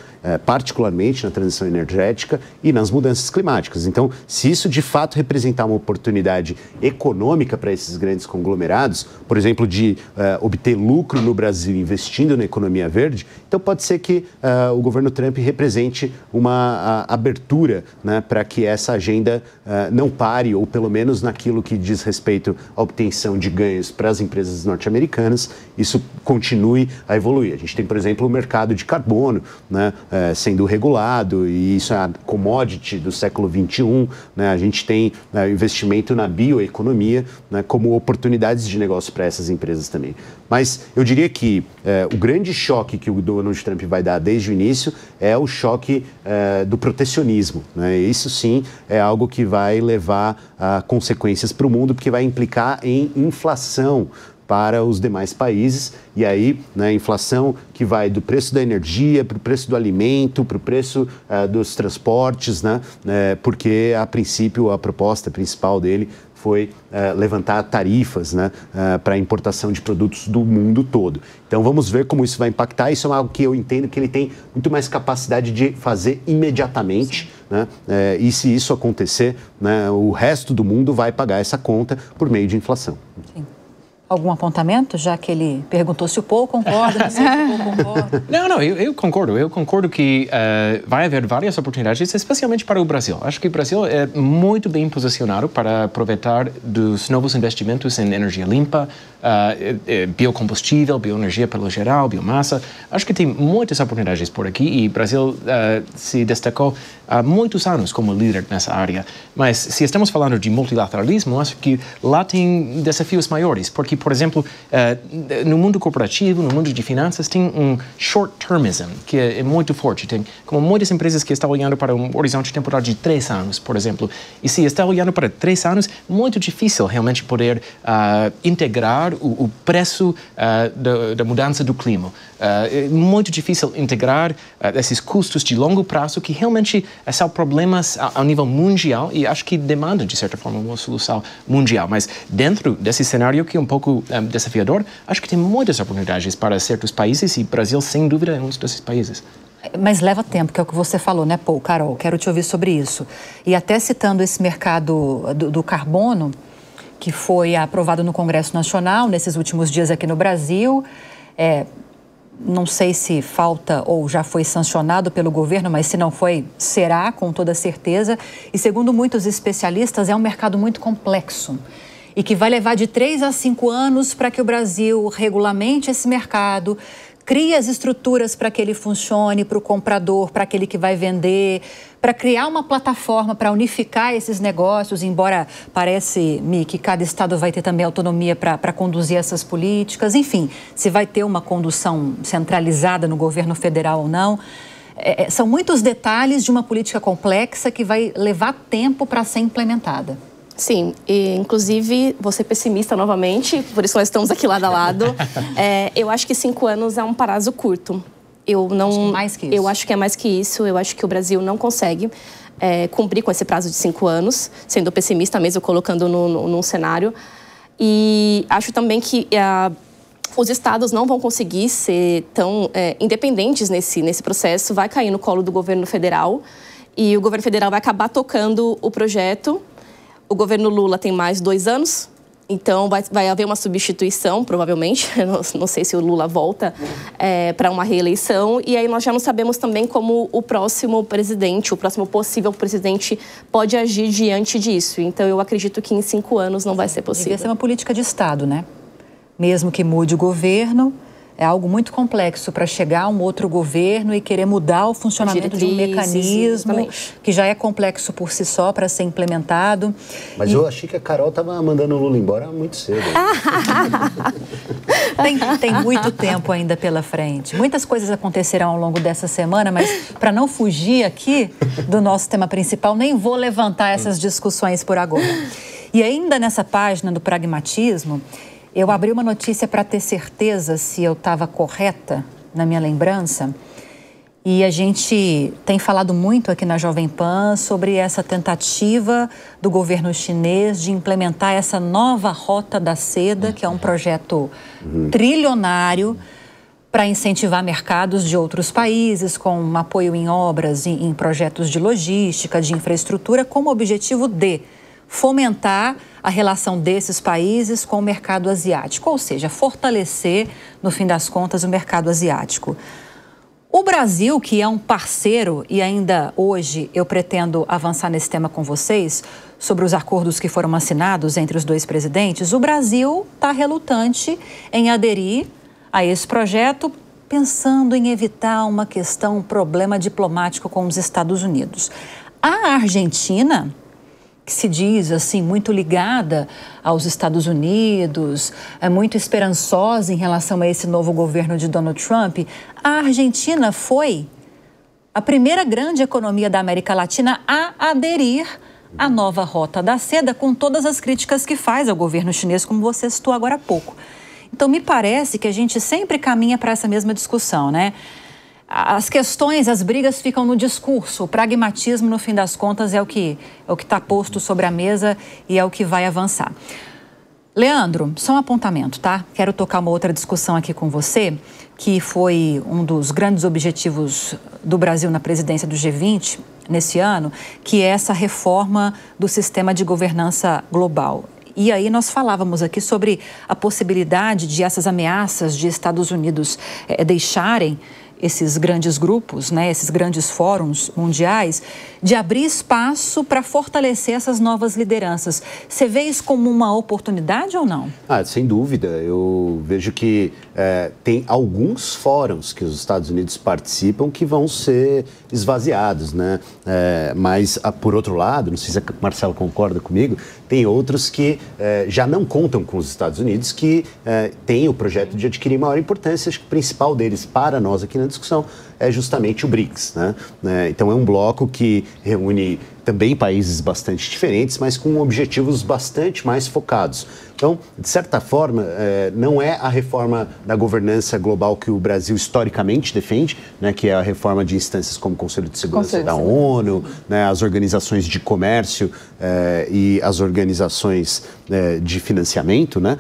particularmente na transição energética e nas mudanças climáticas. Então, se isso de fato representar uma oportunidade econômica para esses grandes conglomerados, por exemplo, de obter lucro no Brasil investindo na economia verde, então pode ser que o governo Trump represente uma abertura, né, para que essa agenda não pare, ou pelo menos naquilo que diz respeito à obtenção de ganhos para as empresas norte-americanas, isso continue a evoluir. A gente tem, por exemplo, o mercado de carbono, né, sendo regulado, e isso é a commodity do século XXI, né? A gente tem investimento na bioeconomia, né, como oportunidades de negócio para essas empresas também. Mas eu diria que o grande choque que o Donald Trump vai dar desde o início é o choque do protecionismo, né? Isso sim é algo que vai levar a consequências para o mundo, porque vai implicar em inflação para os demais países. E aí, né, inflação que vai do preço da energia para o preço do alimento, para o preço dos transportes, né, porque, a princípio, a proposta principal dele foi levantar tarifas, né, para a importação de produtos do mundo todo. Então, vamos ver como isso vai impactar. Isso é algo que eu entendo que ele tem muito mais capacidade de fazer imediatamente, né, e se isso acontecer, né, o resto do mundo vai pagar essa conta por meio de inflação. Sim. Algum apontamento, já que ele perguntou se o Paul concorda, se o Paul concorda? Não, eu concordo. Eu concordo que vai haver várias oportunidades, especialmente para o Brasil. Acho que o Brasil é muito bem posicionado para aproveitar dos novos investimentos em energia limpa, biocombustível, bioenergia pelo geral, biomassa. Acho que tem muitas oportunidades por aqui e o Brasil se destacou há muitos anos como líder nessa área. Mas se estamos falando de multilateralismo, acho que lá tem desafios maiores, porque, por exemplo, no mundo corporativo, no mundo de finanças, tem um short-termism, que é muito forte. Tem como muitas empresas que estão olhando para um horizonte temporal de 3 anos, por exemplo. E se está olhando para 3 anos, muito difícil realmente poder integrar o preço da mudança do clima. É muito difícil integrar esses custos de longo prazo que realmente são problemas ao nível mundial e acho que demandam, de certa forma, uma solução mundial. Mas dentro desse cenário que é um pouco desafiador, acho que tem muitas oportunidades para certos países e o Brasil, sem dúvida, é um desses países. Mas leva tempo, que é o que você falou, né, Paul? Carol, quero te ouvir sobre isso. E até citando esse mercado do carbono, que foi aprovado no Congresso Nacional nesses últimos dias aqui no Brasil, não sei se falta ou já foi sancionado pelo governo, mas se não foi, será, com toda certeza. E segundo muitos especialistas, é um mercado muito complexo e que vai levar de 3 a 5 anos para que o Brasil regulamente esse mercado, crie as estruturas para que ele funcione, para o comprador, para aquele que vai vender, para criar uma plataforma para unificar esses negócios, embora parece-me que cada estado vai ter também autonomia para conduzir essas políticas. Enfim, se vai ter uma condução centralizada no governo federal ou não. São muitos detalhes de uma política complexa que vai levar tempo para ser implementada. Sim, e inclusive vou ser pessimista novamente, por isso nós estamos aqui lado a lado. Eu acho que 5 anos é um prazo curto. Mais que isso. Eu acho que é mais que isso. Eu acho que o Brasil não consegue cumprir com esse prazo de 5 anos, sendo pessimista mesmo, colocando num cenário. E acho também que os estados não vão conseguir ser tão independentes nesse processo. Vai cair no colo do governo federal e o governo federal vai acabar tocando o projeto. O governo Lula tem mais 2 anos, então vai haver uma substituição, provavelmente. Não sei se o Lula volta para uma reeleição. E aí nós já não sabemos também como o próximo presidente, o próximo possível presidente pode agir diante disso. Então eu acredito que em 5 anos não vai ser possível. Devia ser uma política de Estado, né? Mesmo que mude o governo, é algo muito complexo para chegar a um outro governo e querer mudar o funcionamento de um mecanismo que já é complexo por si só para ser implementado. Mas eu achei que a Carol estava mandando o Lula embora muito cedo. Tem muito tempo ainda pela frente. Muitas coisas acontecerão ao longo dessa semana, mas para não fugir aqui do nosso tema principal, nem vou levantar essas discussões por agora. E ainda nessa página do pragmatismo, eu abri uma notícia para ter certeza se eu estava correta na minha lembrança. E a gente tem falado muito aqui na Jovem Pan sobre essa tentativa do governo chinês de implementar essa nova Rota da Seda, que é um projeto trilionário para incentivar mercados de outros países, com apoio em obras, em projetos de logística, de infraestrutura, com o objetivo de fomentar a relação desses países com o mercado asiático, ou seja, fortalecer, no fim das contas, o mercado asiático. O Brasil, que é um parceiro, e ainda hoje eu pretendo avançar nesse tema com vocês, sobre os acordos que foram assinados entre os 2 presidentes, o Brasil está relutante em aderir a esse projeto, pensando em evitar um problema diplomático com os Estados Unidos. A Argentina, que se diz assim muito ligada aos Estados Unidos, é muito esperançosa em relação a esse novo governo de Donald Trump, a Argentina foi a primeira grande economia da América Latina a aderir à nova Rota da Seda, com todas as críticas que faz ao governo chinês, como você citou agora há pouco. Então, me parece que a gente sempre caminha para essa mesma discussão, né? As questões, as brigas ficam no discurso. O pragmatismo, no fim das contas, é o que está posto sobre a mesa e é o que vai avançar. Leandro, só um apontamento, tá? Quero tocar uma outra discussão aqui com você, que foi um dos grandes objetivos do Brasil na presidência do G20 nesse ano, que é essa reforma do sistema de governança global. E aí nós falávamos aqui sobre a possibilidade de essas ameaças de Estados Unidos deixarem esses grandes grupos, né, esses grandes fóruns mundiais, de abrir espaço para fortalecer essas novas lideranças. Você vê isso como uma oportunidade ou não? Sem dúvida. Eu vejo que tem alguns fóruns que os Estados Unidos participam que vão ser esvaziados, né? Mas, por outro lado, não sei se a Marcela concorda comigo, tem outros que já não contam com os Estados Unidos, que têm o projeto de adquirir maior importância. Acho que o principal deles, para nós aqui na discussão, é justamente o BRICS, né? Então é um bloco que reúne também países bastante diferentes, mas com objetivos bastante mais focados. Então, de certa forma, não é a reforma da governança global que o Brasil historicamente defende, né, que é a reforma de instâncias como o Conselho de Segurança da ONU, né, as organizações de comércio e as organizações de financiamento, né,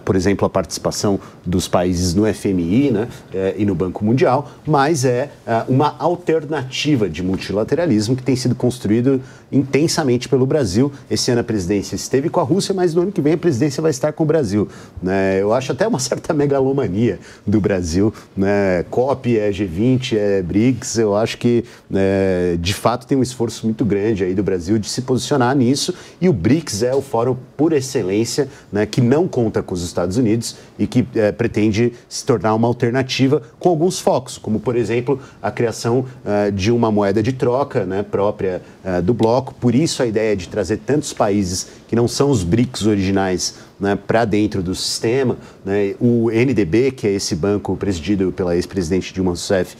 por exemplo, a participação dos países no FMI, né, e no Banco Mundial, mas é uma alternativa de multilateralismo que tem sido construído intensamente pelo Brasil. Esse ano a presidência esteve com a Rússia, mas no ano que vem a presidência vai estar com o Brasil, né? Eu acho até uma certa megalomania do Brasil, né? COP, G20, BRICS. Eu acho que, de fato, tem um esforço muito grande aí do Brasil de se posicionar nisso, e o BRICS é o fórum por excelência, né, que não conta com os Estados Unidos e que pretende se tornar uma alternativa com alguns focos, como, por exemplo, a criação de uma moeda de troca, né, própria do bloco. Por isso a ideia de trazer tantos países que não são os BRICS originais, né, para dentro do sistema, né? O NDB, que é esse banco presidido pela ex-presidente Dilma Rousseff,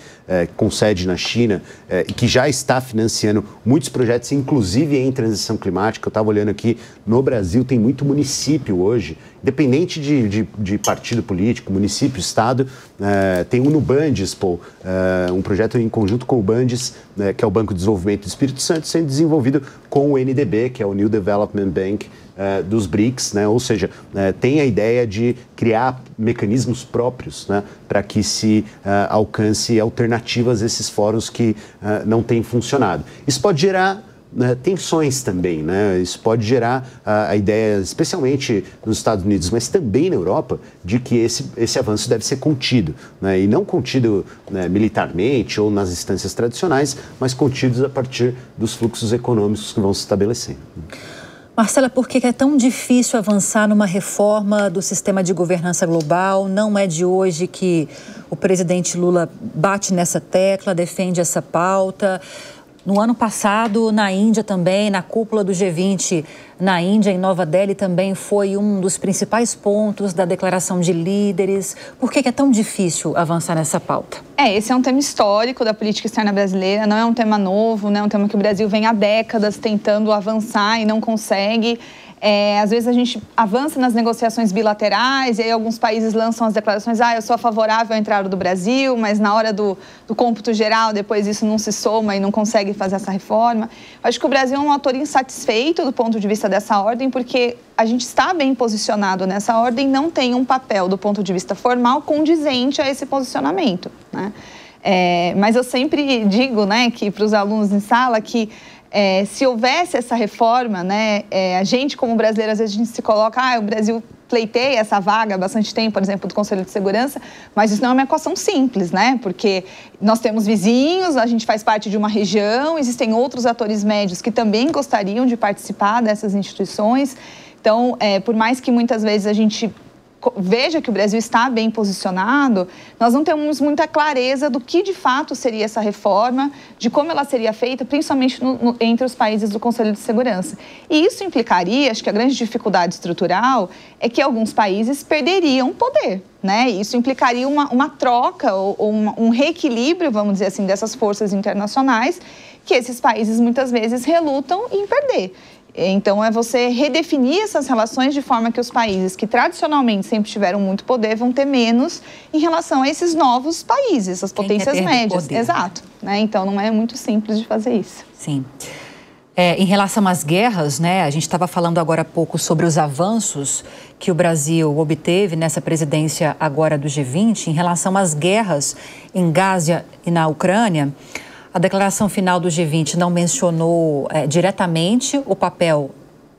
com sede na China, e que já está financiando muitos projetos, inclusive em transição climática. Eu estava olhando aqui, no Brasil tem muito município hoje, independente de partido político, município, estado, tem o Nubandes, um projeto em conjunto com o Bandes, que é o Banco de Desenvolvimento do Espírito Santo, sendo desenvolvido com o NDB, que é o New Development Bank dos BRICS, né? Ou seja, tem a ideia de criar mecanismos próprios, né, para que se alcance alternativas a esses fóruns que não têm funcionado. Isso pode gerar tensões também, né? Isso pode gerar a ideia, especialmente nos Estados Unidos, mas também na Europa, de que esse avanço deve ser contido, né? E não contido, né, militarmente ou nas instâncias tradicionais, mas contidos a partir dos fluxos econômicos que vão se estabelecendo. Marcela, por que é tão difícil avançar numa reforma do sistema de governança global? Não é de hoje que o presidente Lula bate nessa tecla, defende essa pauta. No ano passado, na Índia também, na cúpula do G20 na Índia, em Nova Delhi, também foi um dos principais pontos da declaração de líderes. Por que é tão difícil avançar nessa pauta? Esse é um tema histórico da política externa brasileira, não é um tema novo, não é um tema que o Brasil vem há décadas tentando avançar e não consegue. Às vezes a gente avança nas negociações bilaterais e aí alguns países lançam as declarações, eu sou favorável à entrada do Brasil, mas na hora do cômputo geral, depois isso não se soma e não consegue fazer essa reforma. Eu acho que o Brasil é um ator insatisfeito do ponto de vista dessa ordem, porque a gente está bem posicionado nessa ordem, não tem um papel do ponto de vista formal condizente a esse posicionamento, né? Mas eu sempre digo, né, que para os alunos em sala que se houvesse essa reforma, né, a gente como brasileiro, às vezes a gente se coloca, o Brasil pleiteia essa vaga há bastante tempo, por exemplo, do Conselho de Segurança, mas isso não é uma equação simples, né, porque nós temos vizinhos, a gente faz parte de uma região, existem outros atores médios que também gostariam de participar dessas instituições. Então, por mais que muitas vezes a gente veja que o Brasil está bem posicionado, nós não temos muita clareza do que de fato seria essa reforma, de como ela seria feita, principalmente entre os países do Conselho de Segurança. E isso implicaria, acho que a grande dificuldade estrutural é que alguns países perderiam poder, né? Isso implicaria uma troca ou um reequilíbrio, vamos dizer assim, dessas forças internacionais que esses países muitas vezes relutam em perder. Então, é você redefinir essas relações de forma que os países que tradicionalmente sempre tiveram muito poder vão ter menos em relação a esses novos países, as potências médias. Poder. Exato. Né? Então, não é muito simples de fazer isso. Sim. Em relação às guerras, né, a gente estava falando agora há pouco sobre os avanços que o Brasil obteve nessa presidência agora do G20, em relação às guerras em Gaza e na Ucrânia. A declaração final do G20 não mencionou diretamente o papel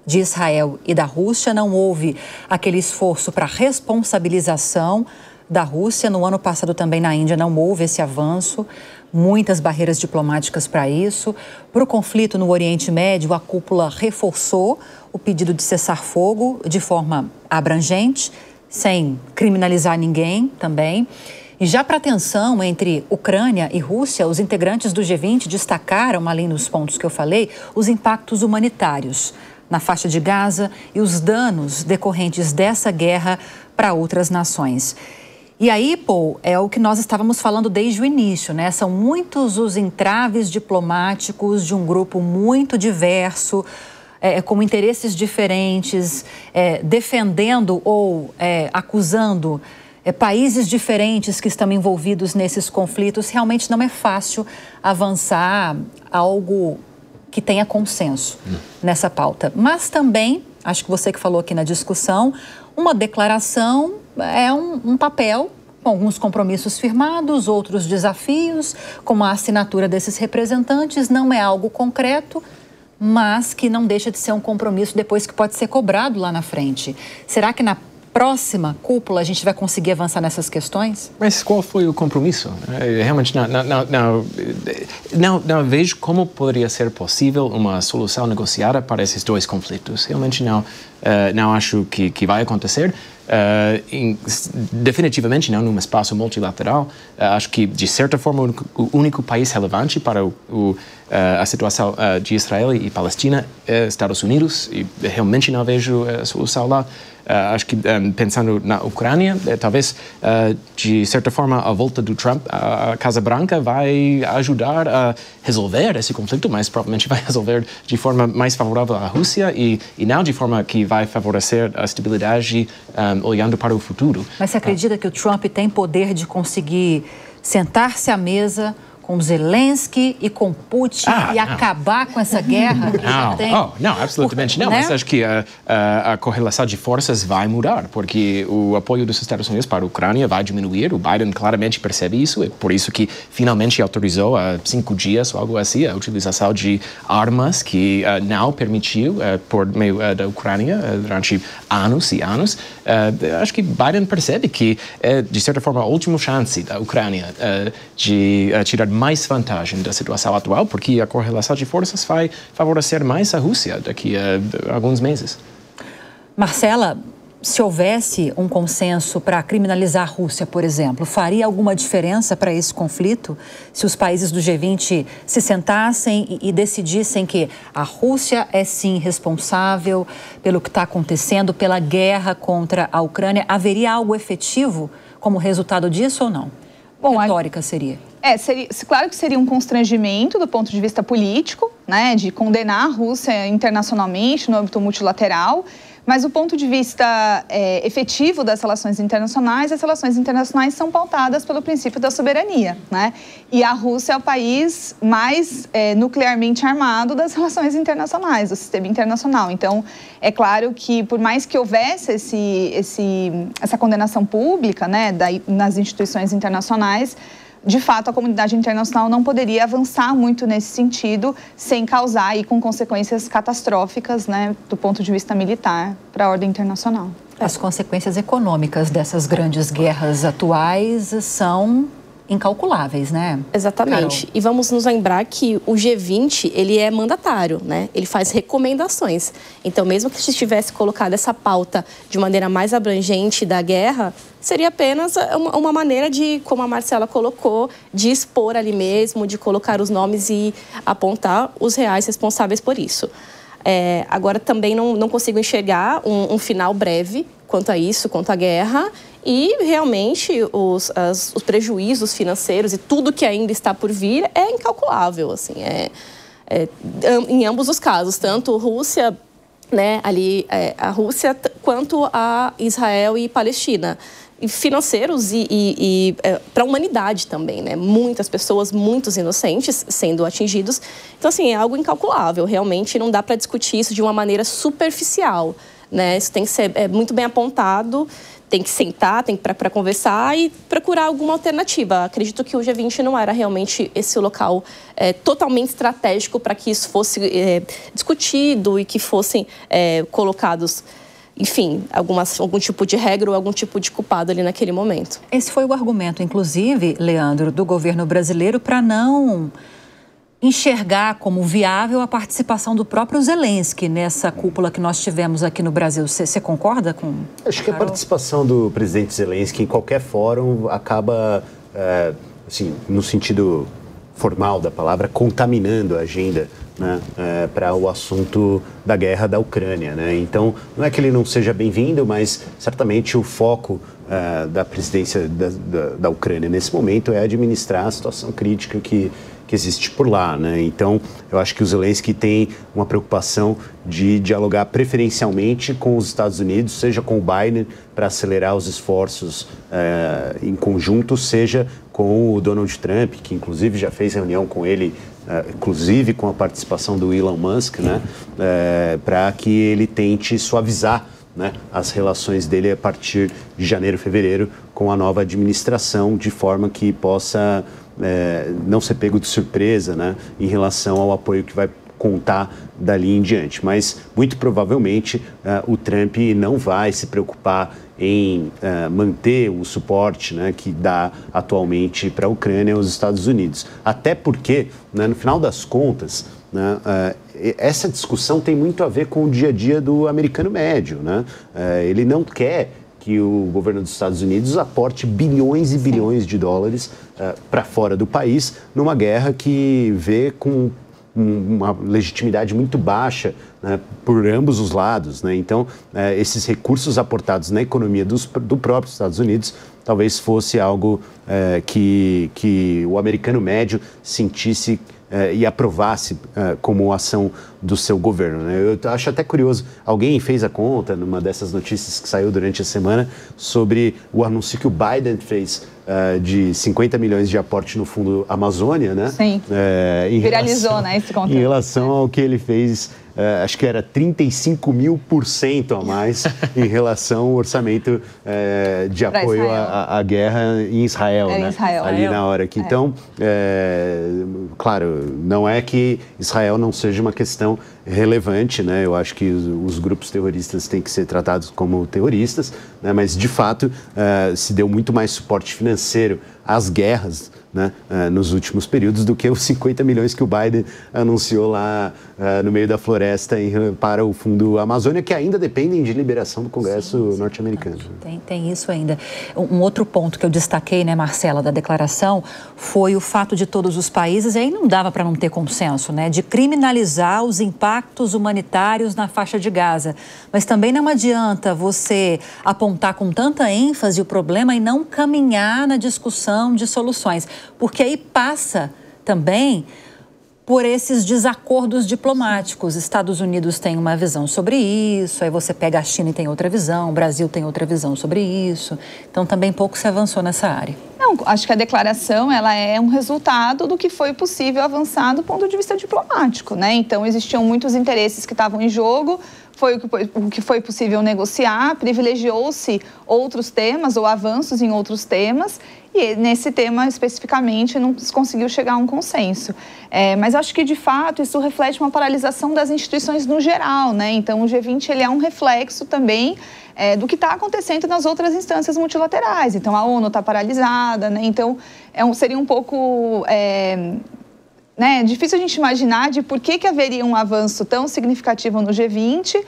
de Israel e da Rússia, não houve aquele esforço para responsabilização da Rússia. No ano passado também na Índia não houve esse avanço, muitas barreiras diplomáticas para isso. Para o conflito no Oriente Médio, a cúpula reforçou o pedido de cessar-fogo de forma abrangente, sem criminalizar ninguém também. E já para a tensão entre Ucrânia e Rússia, os integrantes do G20 destacaram, além dos pontos que eu falei, os impactos humanitários na faixa de Gaza e os danos decorrentes dessa guerra para outras nações. E aí, Paul, é o que nós estávamos falando desde o início, né? São muitos os entraves diplomáticos de um grupo muito diverso, com interesses diferentes, defendendo ou acusando países diferentes que estão envolvidos nesses conflitos. Realmente não é fácil avançar algo que tenha consenso nessa pauta. Mas também, acho que você que falou aqui na discussão, uma declaração é um papel com alguns compromissos firmados, outros desafios, como a assinatura desses representantes. Não é algo concreto, mas que não deixa de ser um compromisso depois que pode ser cobrado lá na frente. Será que na próxima cúpula a gente vai conseguir avançar nessas questões? Mas qual foi o compromisso? Realmente não vejo como poderia ser possível uma solução negociada para esses dois conflitos. Realmente não acho que vai acontecer. Definitivamente não num espaço multilateral. Acho que, de certa forma, o único país relevante para a situação de Israel e Palestina é Estados Unidos, e realmente não vejo solução lá. Acho que, pensando na Ucrânia, talvez, de certa forma, a volta do Trump à Casa Branca vai ajudar a resolver esse conflito, mas provavelmente vai resolver de forma mais favorável à Rússia e não de forma que vai favorecer a estabilidade olhando para o futuro. Mas você acredita que o Trump tem poder de conseguir sentar-se à mesa com Zelensky e com Putin e acabar com essa guerra? Não, absolutamente não. Né? Mas acho que a correlação de forças vai mudar, porque o apoio dos Estados Unidos para a Ucrânia vai diminuir. O Biden claramente percebe isso, é por isso que finalmente autorizou há 5 dias ou algo assim a utilização de armas que não permitiu por meio da Ucrânia durante anos e anos. Acho que Biden percebe que é, de certa forma, a última chance da Ucrânia de tirar mais vantagem da situação atual, porque a correlação de forças vai favorecer mais a Rússia daqui a alguns meses. Marcela, se houvesse um consenso para criminalizar a Rússia, por exemplo, faria alguma diferença para esse conflito? Se os países do G20 se sentassem e decidissem que a Rússia é sim responsável pelo que está acontecendo, pela guerra contra a Ucrânia, haveria algo efetivo como resultado disso ou não? Bom, retórica seria? Claro que seria um constrangimento do ponto de vista político, né, de condenar a Rússia internacionalmente no âmbito multilateral, mas do ponto de vista efetivo das relações internacionais, as relações internacionais são pautadas pelo princípio da soberania, né? E a Rússia é o país mais nuclearmente armado das relações internacionais, do sistema internacional. Então, é claro que, por mais que houvesse essa condenação pública, né, nas instituições internacionais, de fato, a comunidade internacional não poderia avançar muito nesse sentido sem causar aí com consequências catastróficas, né, do ponto de vista militar para a ordem internacional. As consequências econômicas dessas grandes guerras atuais são incalculáveis, né? Exatamente. Carol. E vamos nos lembrar que o G20, ele é mandatário, né? Ele faz recomendações. Então, mesmo que se tivesse colocado essa pauta de maneira mais abrangente da guerra, seria apenas uma maneira de, como a Marcela colocou, de expor ali mesmo, de colocar os nomes e apontar os reais responsáveis por isso. Agora, também não consigo enxergar um final breve quanto a isso, quanto à guerra. E, realmente, os prejuízos financeiros e tudo que ainda está por vir é incalculável, assim. em ambos os casos, tanto Rússia, né, ali a Rússia, quanto a Israel e Palestina. E financeiros e para a humanidade também, né? Muitas pessoas, muitos inocentes sendo atingidos. Então, assim, é algo incalculável. Realmente não dá para discutir isso de uma maneira superficial, né? Isso tem que ser muito bem apontado, tem que sentar, tem que para conversar e procurar alguma alternativa. Acredito que o G20 não era realmente esse local totalmente estratégico para que isso fosse discutido e que fossem colocados, enfim, algum tipo de regra ou algum tipo de culpado ali naquele momento. Esse foi o argumento, inclusive, Leandro, do governo brasileiro para não enxergar como viável a participação do próprio Zelensky nessa cúpula que nós tivemos aqui no Brasil. Você concorda com Acho que a participação do presidente Zelensky em qualquer fórum acaba, assim, no sentido formal da palavra, contaminando a agenda, né, para o assunto da guerra da Ucrânia, né? Então, não é que ele não seja bem-vindo, mas certamente o foco da presidência da Ucrânia nesse momento é administrar a situação crítica que existe por lá, né? Então, eu acho que o Zelensky tem uma preocupação de dialogar preferencialmente com os Estados Unidos, seja com o Biden para acelerar os esforços em conjunto, seja com o Donald Trump, que inclusive já fez reunião com ele, inclusive com a participação do Elon Musk, né? Para que ele tente suavizar, né, as relações dele a partir de janeiro, fevereiro, com a nova administração, de forma que possa não ser pego de surpresa, né, em relação ao apoio que vai contar dali em diante. Mas, muito provavelmente, o Trump não vai se preocupar em manter o suporte, né, que dá atualmente para a Ucrânia e os Estados Unidos. Até porque, né, no final das contas, né, essa discussão tem muito a ver com o dia a dia do americano médio, né? Ele não quer que o governo dos Estados Unidos aporte bilhões e bilhões de dólares para fora do país numa guerra que vê com uma legitimidade muito baixa, né, por ambos os lados, né? Então, esses recursos aportados na economia do próprio Estados Unidos talvez fosse algo que o americano médio sentisse e aprovasse como ação do seu governo, né? Eu acho até curioso, alguém fez a conta numa dessas notícias que saiu durante a semana sobre o anúncio que o Biden fez de 50 milhões de aporte no Fundo Amazônia, né? Sim, viralizou, né, esse conteúdo. Em relação ao que ele fez, acho que era 35.000% a mais em relação ao orçamento de apoio à guerra em Israel, né? Em Israel. Ali na hora que, então, claro, não é que Israel não seja uma questão relevante, né? Eu acho que os grupos terroristas têm que ser tratados como terroristas, né? Mas, de fato, se deu muito mais suporte financeiro às guerras, né, nos últimos períodos do que os 50 milhões que o Biden anunciou lá no meio da floresta para o Fundo Amazônia, que ainda dependem de liberação do Congresso norte-americano. Tem isso ainda. Um outro ponto que eu destaquei, né, Marcela, da declaração, foi o fato de todos os países, e aí não dava para não ter consenso, né, de criminalizar os impactos humanitários na faixa de Gaza. Mas também não adianta você apontar com tanta ênfase o problema e não caminhar na discussão de soluções, porque aí passa também por esses desacordos diplomáticos. Estados Unidos tem uma visão sobre isso, aí você pega a China e tem outra visão, o Brasil tem outra visão sobre isso. Então, também pouco se avançou nessa área. Não, acho que a declaração ela é um resultado do que foi possível avançar do ponto de vista diplomático, né? Então, existiam muitos interesses que estavam em jogo, foi o que foi possível negociar, privilegiou-se outros temas ou avanços em outros temas, e nesse tema especificamente não se conseguiu chegar a um consenso. Mas acho que, de fato, isso reflete uma paralisação das instituições no geral, né? Então, o G20 ele é um reflexo também do que está acontecendo nas outras instâncias multilaterais. Então, a ONU está paralisada, né? Então, seria um pouco difícil a gente imaginar de por que haveria um avanço tão significativo no G20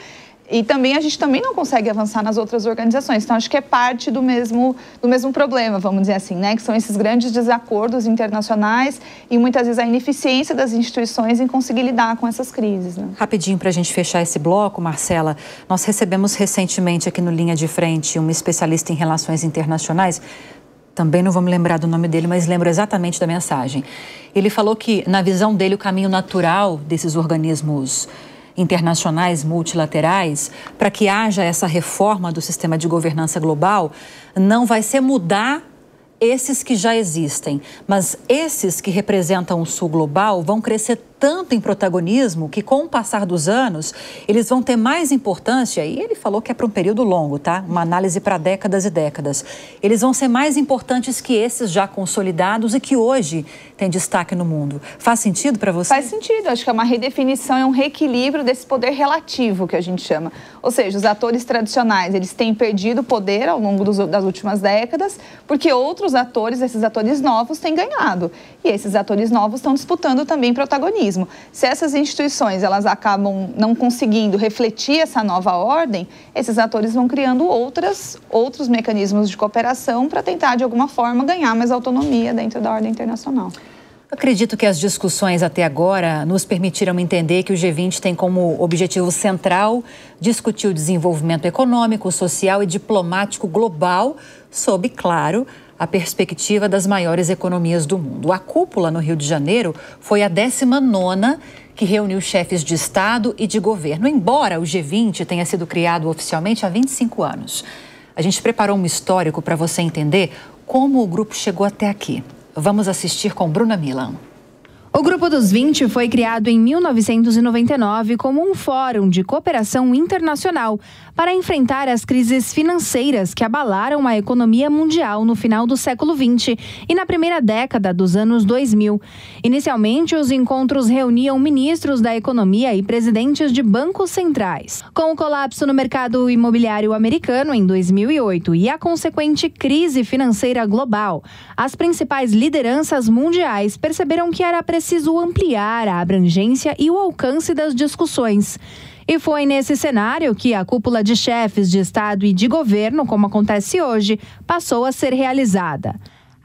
e também a gente também não consegue avançar nas outras organizações. Então, acho que é parte do mesmo problema, vamos dizer assim, né? Que são esses grandes desacordos internacionais e muitas vezes a ineficiência das instituições em conseguir lidar com essas crises, né? Rapidinho, para a gente fechar esse bloco, Marcela, nós recebemos recentemente aqui no Linha de Frente uma especialista em relações internacionais. Também não vou me lembrar do nome dele, mas lembro exatamente da mensagem. Ele falou que, na visão dele, o caminho natural desses organismos internacionais multilaterais, para que haja essa reforma do sistema de governança global, não vai ser mudar esses que já existem, mas esses que representam o Sul global vão crescer tanto em protagonismo que, com o passar dos anos, eles vão ter mais importância, e ele falou que é para um período longo, tá? Uma análise para décadas e décadas. Eles vão ser mais importantes que esses já consolidados e que hoje têm destaque no mundo. Faz sentido para você? Faz sentido. Acho que é uma redefinição, é um reequilíbrio desse poder relativo que a gente chama. Ou seja, os atores tradicionais, eles têm perdido poder ao longo das últimas décadas, porque outros atores, esses atores novos, têm ganhado. E esses atores novos estão disputando também protagonismo. Se essas instituições elas acabam não conseguindo refletir essa nova ordem, esses atores vão criando outros mecanismos de cooperação para tentar, de alguma forma, ganhar mais autonomia dentro da ordem internacional. Acredito que as discussões até agora nos permitiram entender que o G20 tem como objetivo central discutir o desenvolvimento econômico, social e diplomático global, sob, claro, a perspectiva das maiores economias do mundo. A cúpula no Rio de Janeiro foi a 19ª que reuniu chefes de Estado e de governo, embora o G20 tenha sido criado oficialmente há 25 anos. A gente preparou um histórico para você entender como o grupo chegou até aqui. Vamos assistir com Bruna Milan. O Grupo dos 20 foi criado em 1999 como um fórum de cooperação internacional para enfrentar as crises financeiras que abalaram a economia mundial no final do século XX e na primeira década dos anos 2000. Inicialmente, os encontros reuniam ministros da economia e presidentes de bancos centrais. Com o colapso no mercado imobiliário americano em 2008 e a consequente crise financeira global, as principais lideranças mundiais perceberam que era preciso ampliar a abrangência e o alcance das discussões. E foi nesse cenário que a cúpula de chefes de Estado e de governo, como acontece hoje, passou a ser realizada.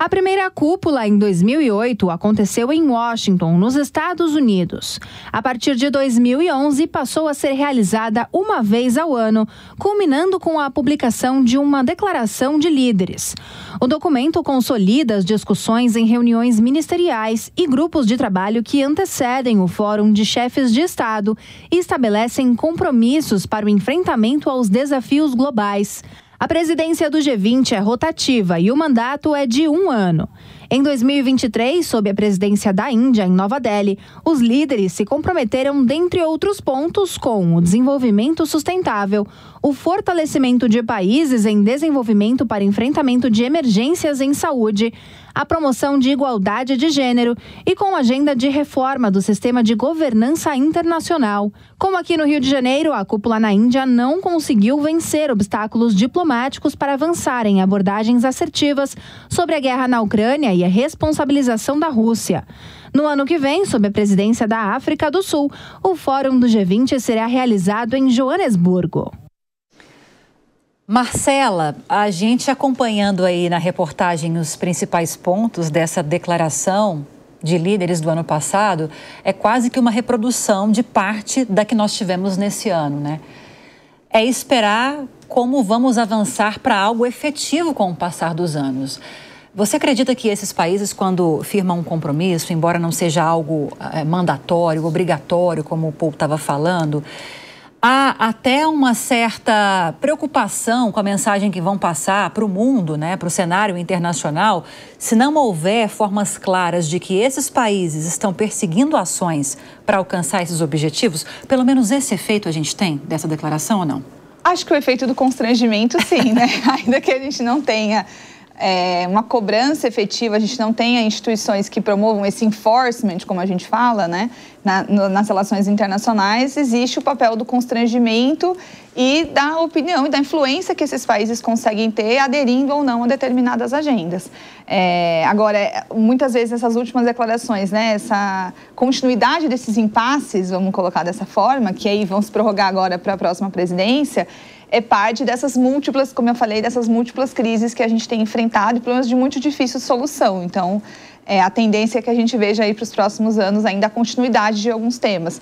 A primeira cúpula, em 2008, aconteceu em Washington, nos Estados Unidos. A partir de 2011, passou a ser realizada uma vez ao ano, culminando com a publicação de uma declaração de líderes. O documento consolida as discussões em reuniões ministeriais e grupos de trabalho que antecedem o Fórum de Chefes de Estado e estabelecem compromissos para o enfrentamento aos desafios globais. A presidência do G20 é rotativa e o mandato é de 1 ano. Em 2023, sob a presidência da Índia, em Nova Delhi, os líderes se comprometeram, dentre outros pontos, com o desenvolvimento sustentável, o fortalecimento de países em desenvolvimento para enfrentamento de emergências em saúde, a promoção de igualdade de gênero e com a agenda de reforma do sistema de governança internacional. Como aqui no Rio de Janeiro, a cúpula na Índia não conseguiu vencer obstáculos diplomáticos para avançar em abordagens assertivas sobre a guerra na Ucrânia e a responsabilização da Rússia. No ano que vem, sob a presidência da África do Sul, o Fórum do G20 será realizado em Joanesburgo. Marcela, a gente acompanhando aí na reportagem os principais pontos dessa declaração de líderes do ano passado, é quase que uma reprodução de parte da que nós tivemos nesse ano, né? É esperar como vamos avançar para algo efetivo com o passar dos anos. Você acredita que esses países, quando firmam um compromisso, embora não seja algo mandatório, obrigatório, como o Paul estava falando, há até uma certa preocupação com a mensagem que vão passar para o mundo, né, para o cenário internacional, se não houver formas claras de que esses países estão perseguindo ações para alcançar esses objetivos? Pelo menos esse efeito a gente tem dessa declaração ou não? Acho que o efeito do constrangimento, sim, né? Ainda que a gente não tenha uma cobrança efetiva, a gente não tenha instituições que promovam esse enforcement, como a gente fala, né? Nas relações internacionais, existe o papel do constrangimento e da opinião e da influência que esses países conseguem ter aderindo ou não a determinadas agendas. Agora, muitas vezes essas últimas declarações, né, essa continuidade desses impasses, vamos colocar dessa forma, que aí vão se prorrogar agora para a próxima presidência, é parte dessas múltiplas, como eu falei, dessas múltiplas crises que a gente tem enfrentado e problemas de muito difícil solução. Então, a tendência é que a gente veja aí para os próximos anos ainda a continuidade de alguns temas.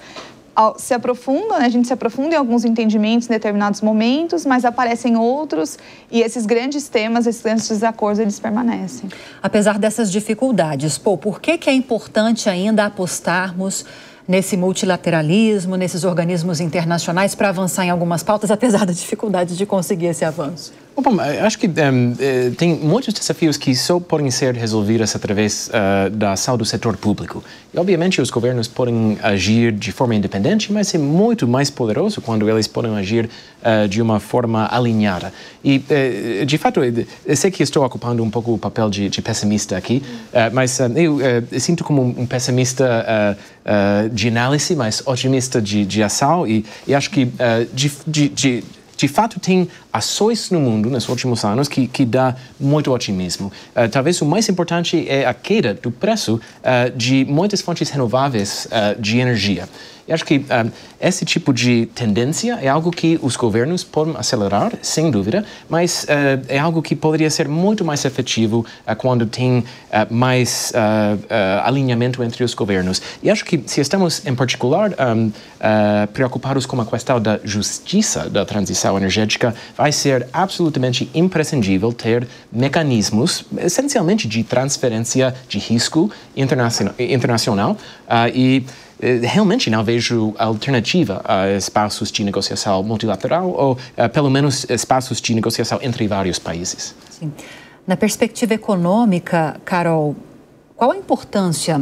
se aprofundam, né? A gente se aprofunda em alguns entendimentos em determinados momentos, mas aparecem outros e esses grandes temas, esses grandes desacordos, eles permanecem. Apesar dessas dificuldades, por que é importante ainda apostarmos nesse multilateralismo, nesses organismos internacionais para avançar em algumas pautas, apesar da dificuldade de conseguir esse avanço? Bom, acho que tem muitos desafios que só podem ser resolvidos através da ação do setor público. E, obviamente, os governos podem agir de forma independente, mas é muito mais poderoso quando eles podem agir de uma forma alinhada. E, de fato, eu sei que estou ocupando um pouco o papel de pessimista aqui, mas eu sinto como um pessimista de análise, mas otimista de ação. E acho que, de fato, tem ações no mundo nos últimos anos que dá muito otimismo. Talvez o mais importante é a queda do preço de muitas fontes renováveis de energia. E acho que esse tipo de tendência é algo que os governos podem acelerar, sem dúvida, mas é algo que poderia ser muito mais efetivo quando tem mais alinhamento entre os governos. E acho que se estamos, em particular, preocupados com a questão da justiça da transição energética, vai ser absolutamente imprescindível ter mecanismos, essencialmente de transferência de risco internacional e realmente não vejo alternativa a espaços de negociação multilateral ou, pelo menos, espaços de negociação entre vários países. Sim. Na perspectiva econômica, Carol, qual a importância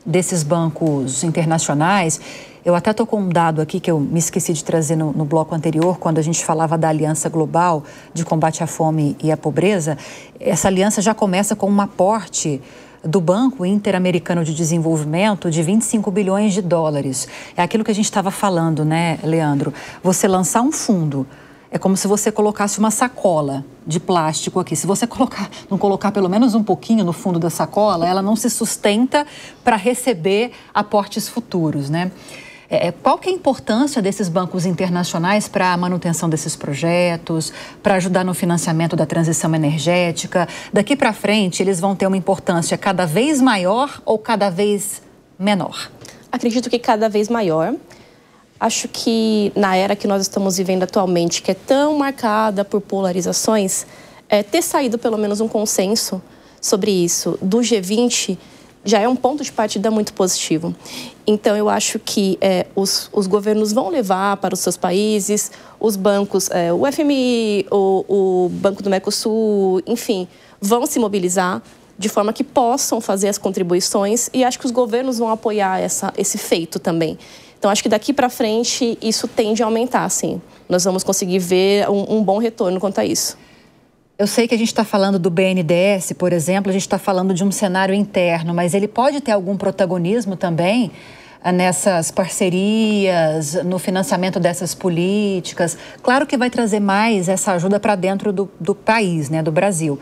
desses bancos internacionais? Eu até estou com um dado aqui que eu me esqueci de trazer no bloco anterior, quando a gente falava da Aliança Global de Combate à Fome e à Pobreza. Essa aliança já começa com um aporte do Banco Interamericano de Desenvolvimento de 25 bilhões de dólares. É aquilo que a gente estava falando, né, Leandro? Você lançar um fundo, é como se você colocasse uma sacola de plástico aqui. Se você não colocar pelo menos um pouquinho no fundo da sacola, ela não se sustenta para receber aportes futuros, né? Qual que é a importância desses bancos internacionais para a manutenção desses projetos, para ajudar no financiamento da transição energética? Daqui para frente, eles vão ter uma importância cada vez maior ou cada vez menor? Acredito que cada vez maior. Acho que na era que nós estamos vivendo atualmente, que é tão marcada por polarizações, ter saído pelo menos um consenso sobre isso do G20 já é um ponto de partida muito positivo. Então, eu acho que os governos vão levar para os seus países, os bancos, o FMI, o Banco do Mercosul, enfim, vão se mobilizar de forma que possam fazer as contribuições e acho que os governos vão apoiar esse feito também. Então, acho que daqui para frente isso tende a aumentar, sim. Nós vamos conseguir ver um bom retorno quanto a isso. Eu sei que a gente está falando do BNDES, por exemplo, a gente está falando de um cenário interno, mas ele pode ter algum protagonismo também nessas parcerias, no financiamento dessas políticas. Claro que vai trazer mais essa ajuda para dentro do país, né, do Brasil.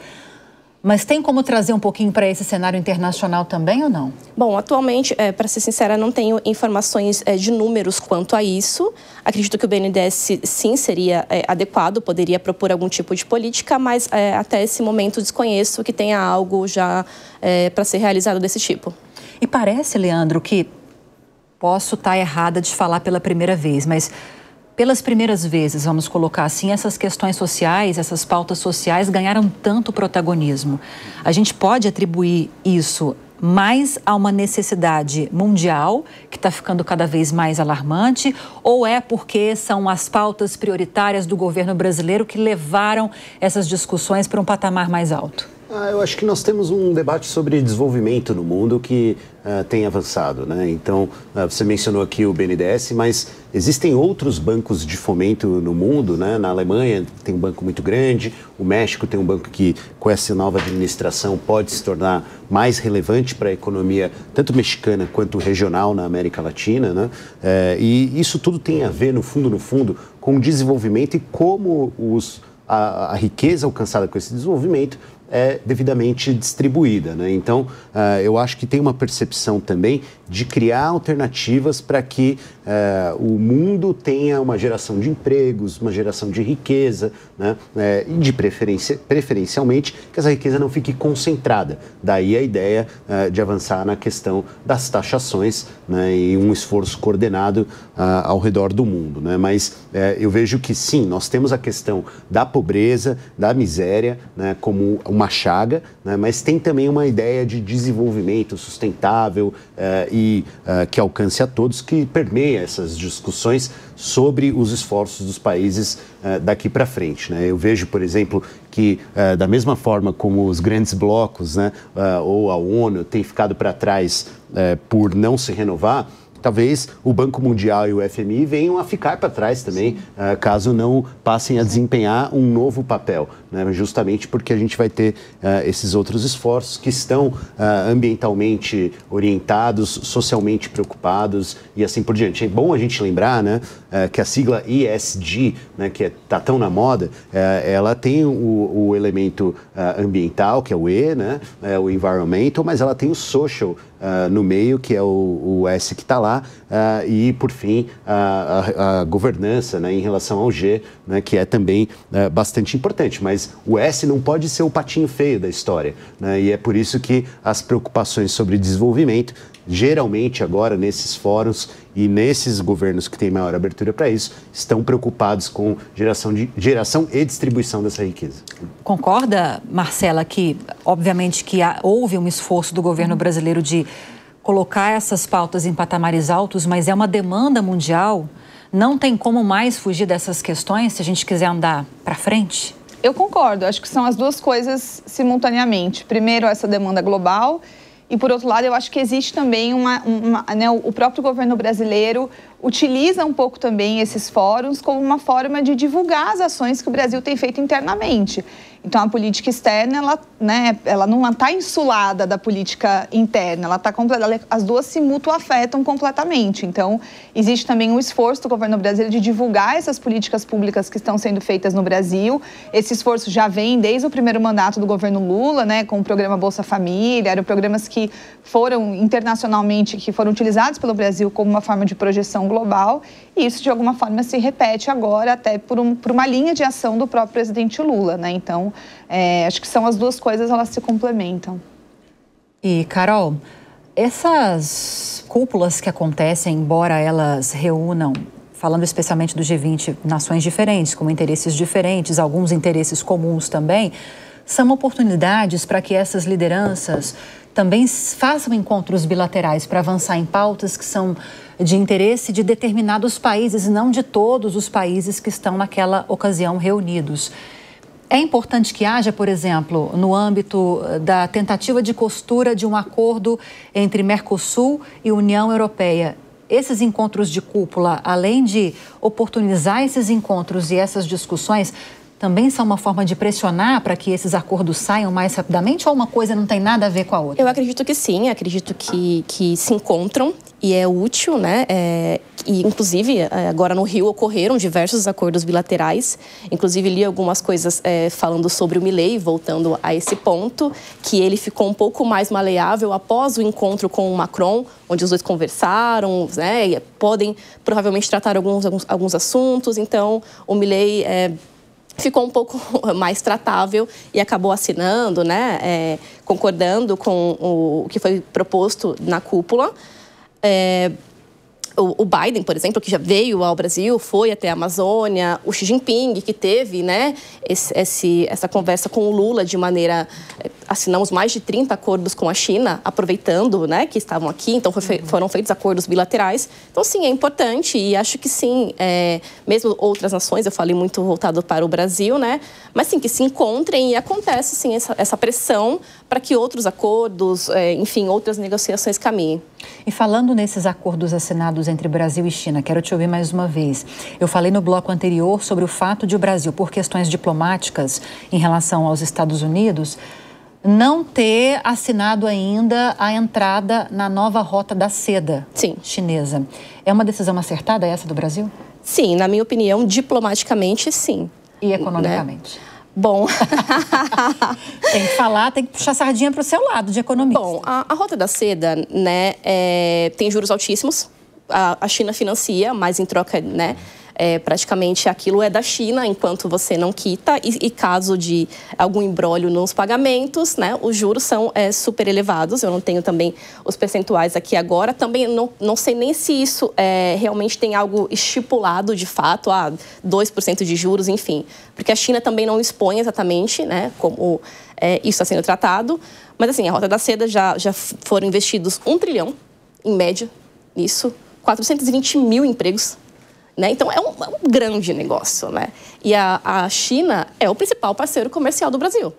Mas tem como trazer um pouquinho para esse cenário internacional também ou não? Bom, atualmente, para ser sincera, não tenho informações de números quanto a isso. Acredito que o BNDES sim seria adequado, poderia propor algum tipo de política, mas até esse momento desconheço que tenha algo já para ser realizado desse tipo. E parece, Leandro, que posso estar errada de falar pela primeira vez, mas pelas primeiras vezes, vamos colocar assim, essas questões sociais, essas pautas sociais ganharam tanto protagonismo. A gente pode atribuir isso mais a uma necessidade mundial, que está ficando cada vez mais alarmante, ou é porque são as pautas prioritárias do governo brasileiro que levaram essas discussões para um patamar mais alto? Eu acho que nós temos um debate sobre desenvolvimento no mundo que tem avançado, né? Então, você mencionou aqui o BNDES, mas existem outros bancos de fomento no mundo, né? Na Alemanha tem um banco muito grande, o México tem um banco que, com essa nova administração, pode se tornar mais relevante para a economia, tanto mexicana quanto regional na América Latina, né? E isso tudo tem a ver, no fundo, com o desenvolvimento e como a riqueza alcançada com esse desenvolvimento é devidamente distribuída, né? Então, eu acho que tem uma percepção também de criar alternativas para que o mundo tenha uma geração de empregos, uma geração de riqueza, né? E de preferencialmente que essa riqueza não fique concentrada. Daí a ideia de avançar na questão das taxações, né? E um esforço coordenado ao redor do mundo, né? Mas eu vejo que sim, nós temos a questão da pobreza, da miséria, né? Como uma chaga, né? Mas tem também uma ideia de desenvolvimento sustentável e que alcance a todos, que permeia essas discussões sobre os esforços dos países daqui para frente, né? Eu vejo, por exemplo, que da mesma forma como os grandes blocos, né, ou a ONU tem ficado para trás por não se renovar, talvez o Banco Mundial e o FMI venham a ficar para trás também, caso não passem a desempenhar um novo papel, né? Justamente porque a gente vai ter esses outros esforços que estão ambientalmente orientados, socialmente preocupados e assim por diante. É bom a gente lembrar, né, que a sigla ESG, né, que está tão na moda, ela tem o elemento ambiental, que é o E, né, o environmental, mas ela tem o social no meio, que é o S que está lá, e, por fim, a governança, né, em relação ao G, né, que é também bastante importante. Mas o S não pode ser o patinho feio da história, né, e é por isso que as preocupações sobre desenvolvimento, geralmente agora nesses fóruns e nesses governos que têm maior abertura para isso, estão preocupados com geração e distribuição dessa riqueza. Concorda, Marcela, que obviamente que houve um esforço do governo brasileiro de colocar essas pautas em patamares altos, mas é uma demanda mundial? Não tem como mais fugir dessas questões se a gente quiser andar para frente? Eu concordo, acho que são as duas coisas simultaneamente. Primeiro, essa demanda global. E, por outro lado, eu acho que existe também né, o próprio governo brasileiro utiliza um pouco também esses fóruns como uma forma de divulgar as ações que o Brasil tem feito internamente. Então, a política externa, ela não está insulada da política interna, as duas se mutuafetam completamente. Então, existe também um esforço do governo brasileiro de divulgar essas políticas públicas que estão sendo feitas no Brasil. Esse esforço já vem desde o primeiro mandato do governo Lula, né, com o programa Bolsa Família, eram programas que foram internacionalmente, que foram utilizados pelo Brasil como uma forma de projeção global, e isso de alguma forma se repete agora até por uma linha de ação do próprio presidente Lula, né? Então, acho que são as duas coisas, elas se complementam. E, Carol, essas cúpulas que acontecem, embora elas reúnam, falando especialmente do G20, nações diferentes, com interesses diferentes, alguns interesses comuns também, são oportunidades para que essas lideranças também façam encontros bilaterais para avançar em pautas que são de interesse de determinados países, não de todos os países que estão naquela ocasião reunidos. É importante que haja, por exemplo, no âmbito da tentativa de costura de um acordo entre Mercosul e União Europeia. Esses encontros de cúpula, além de oportunizar esses encontros e essas discussões, também são uma forma de pressionar para que esses acordos saiam mais rapidamente, ou uma coisa não tem nada a ver com a outra? Eu acredito que sim, acredito que se encontram e é útil, né? E, inclusive, agora no Rio ocorreram diversos acordos bilaterais. Inclusive, li algumas coisas falando sobre o Milei, voltando a esse ponto, que ele ficou um pouco mais maleável após o encontro com o Macron, onde os dois conversaram, né? E podem provavelmente tratar alguns assuntos. Então, o Milei ficou um pouco mais tratável e acabou assinando, né, concordando com o que foi proposto na cúpula. O Biden, por exemplo, que já veio ao Brasil, foi até a Amazônia, o Xi Jinping, que teve, né, essa conversa com o Lula de maneira... Assinamos mais de 30 acordos com a China, aproveitando, né, que estavam aqui, então foram feitos acordos bilaterais. Então, sim, é importante e acho que sim, mesmo outras nações, eu falei muito voltado para o Brasil, né, mas sim, que se encontrem e acontece, sim, essa pressão para que outros acordos, enfim, outras negociações caminhem. E falando nesses acordos assinados entre Brasil e China, quero te ouvir mais uma vez. Eu falei no bloco anterior sobre o fato de o Brasil, por questões diplomáticas em relação aos Estados Unidos, não ter assinado ainda a entrada na nova rota da seda chinesa. É uma decisão acertada essa do Brasil? Sim, na minha opinião, diplomaticamente, sim. E economicamente? Né? Bom, tem que falar, tem que puxar a sardinha para o seu lado de economista. Bom, a Rota da Seda, né, tem juros altíssimos. A China financia, mas em troca, né, praticamente aquilo é da China, enquanto você não quita. E caso de algum imbróglio nos pagamentos, né, os juros são super elevados. Eu não tenho também os percentuais aqui agora. Também não sei nem se isso realmente tem algo estipulado de fato, 2% de juros, enfim. Porque a China também não expõe exatamente, né, como isso está sendo tratado. Mas assim, a Rota da Seda já foram investidos 1 trilhão, em média, nisso. 420 mil empregos, né? Então, é um grande negócio, né? E a China é o principal parceiro comercial do Brasil.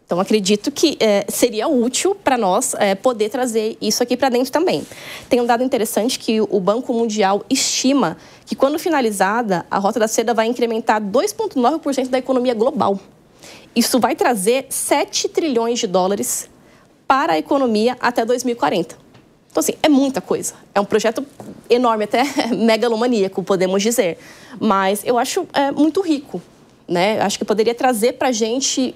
Então, acredito que seria útil para nós poder trazer isso aqui para dentro também. Tem um dado interessante que o Banco Mundial estima que, quando finalizada, a Rota da Seda vai incrementar 2,9% da economia global. Isso vai trazer 7 trilhões de dólares para a economia até 2040. Então, assim, é muita coisa. É um projeto enorme, até megalomaníaco, podemos dizer. Mas eu acho muito rico, né? Acho que poderia trazer para a gente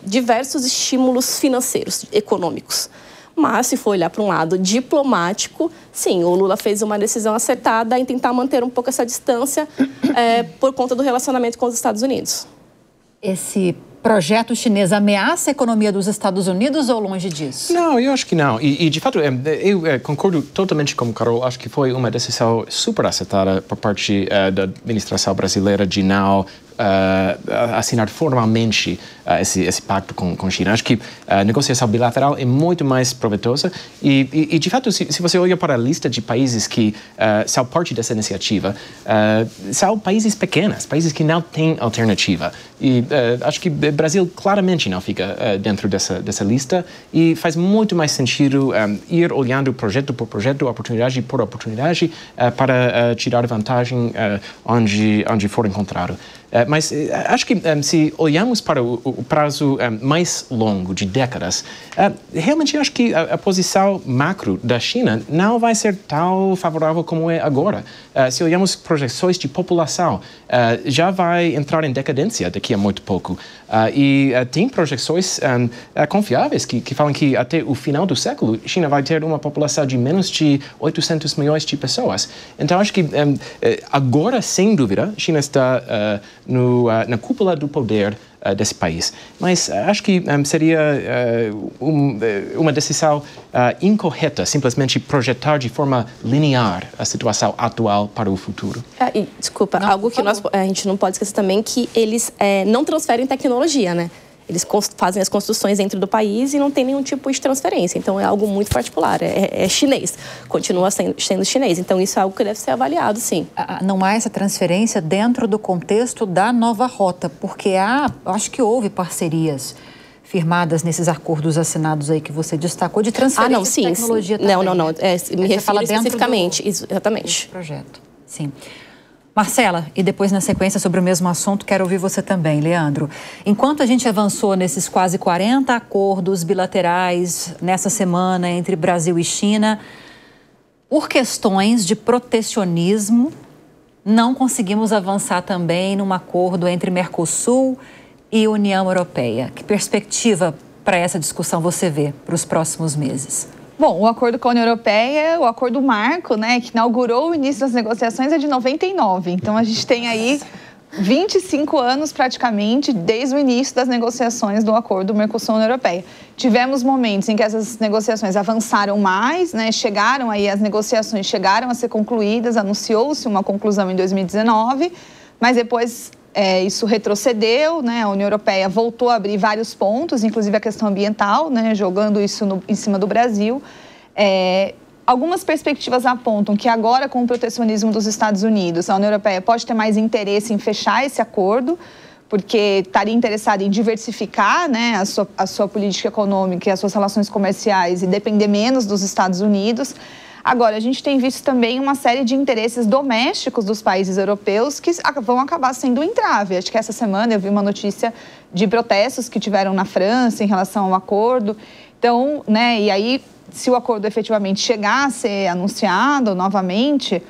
diversos estímulos financeiros, econômicos. Mas, se for olhar para um lado diplomático, sim, o Lula fez uma decisão acertada em tentar manter um pouco essa distância por conta do relacionamento com os Estados Unidos. Esse projeto chinês ameaça a economia dos Estados Unidos ou longe disso? Não, eu acho que não. E de fato, eu concordo totalmente com o Carol. Acho que foi uma decisão super acertada por parte da administração brasileira de não assinar formalmente esse pacto com a China. Acho que a negociação bilateral é muito mais proveitosa e de fato, se você olha para a lista de países que são parte dessa iniciativa, são países pequenos, países que não têm alternativa. E acho que o Brasil claramente não fica dentro dessa lista e faz muito mais sentido ir olhando projeto por projeto, oportunidade por oportunidade, para tirar vantagem onde for encontrado. Mas acho que se olhamos para o prazo mais longo, de décadas, realmente acho que a posição macro da China não vai ser tão favorável como é agora. Se olhamos projeções de população, já vai entrar em decadência daqui a muito pouco. E tem projeções confiáveis que falam que até o final do século, a China vai ter uma população de menos de 800 milhões de pessoas. Então, acho que agora, sem dúvida, a China está na cúpula do poder desse país. Mas acho que seria uma decisão incorreta simplesmente projetar de forma linear a situação atual para o futuro. Desculpa, algo que a gente não pode esquecer também, que eles não transferem tecnologia, né? Eles fazem as construções dentro do país e não tem nenhum tipo de transferência. Então, é algo muito particular. É chinês. Continua sendo chinês. Então, isso é algo que deve ser avaliado, sim. Não há essa transferência dentro do contexto da nova rota, porque acho que houve parcerias firmadas nesses acordos assinados aí que você destacou de transferência de tecnologia também. Não. Me refiro especificamente. Exatamente. Projeto. Sim. Marcela, e depois na sequência sobre o mesmo assunto, quero ouvir você também, Leandro. Enquanto a gente avançou nesses quase 40 acordos bilaterais nessa semana entre Brasil e China, por questões de protecionismo, não conseguimos avançar também num acordo entre Mercosul e União Europeia. Que perspectiva para essa discussão você vê para os próximos meses? Bom, o acordo com a União Europeia, o acordo marco, né, que inaugurou o início das negociações, é de 99. Então, a gente tem aí 25 anos praticamente desde o início das negociações do acordo Mercosul-União Europeia. Tivemos momentos em que essas negociações avançaram mais, né, as negociações chegaram a ser concluídas, anunciou-se uma conclusão em 2019, mas depois isso retrocedeu, né? A União Europeia voltou a abrir vários pontos, inclusive a questão ambiental, né? Jogando isso em cima do Brasil. Algumas perspectivas apontam que agora, com o protecionismo dos Estados Unidos, a União Europeia pode ter mais interesse em fechar esse acordo, porque estaria interessada em diversificar, né, a sua política econômica e as suas relações comerciais e depender menos dos Estados Unidos. Agora, a gente tem visto também uma série de interesses domésticos dos países europeus que vão acabar sendo um entrave. Acho que essa semana eu vi uma notícia de protestos que tiveram na França em relação ao acordo. Então, né, e aí, se o acordo efetivamente chegar a ser anunciado novamente,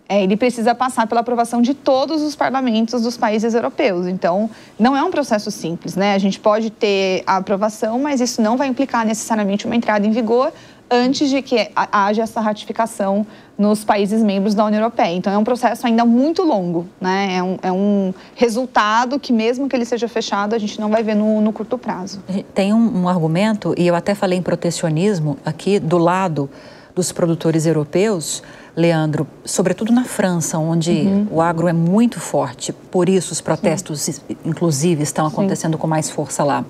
ele precisa passar pela aprovação de todos os parlamentos dos países europeus. Então, não é um processo simples, né? A gente pode ter a aprovação, mas isso não vai implicar necessariamente uma entrada em vigor antes de que haja essa ratificação nos países membros da União Europeia. Então, é um processo ainda muito longo, né? É um resultado que, mesmo que ele seja fechado, a gente não vai ver no curto prazo. Tem um argumento, e eu até falei em protecionismo aqui, do lado dos produtores europeus, Leandro, sobretudo na França, onde o agro é muito forte, por isso os protestos, inclusive, estão acontecendo com mais força lá.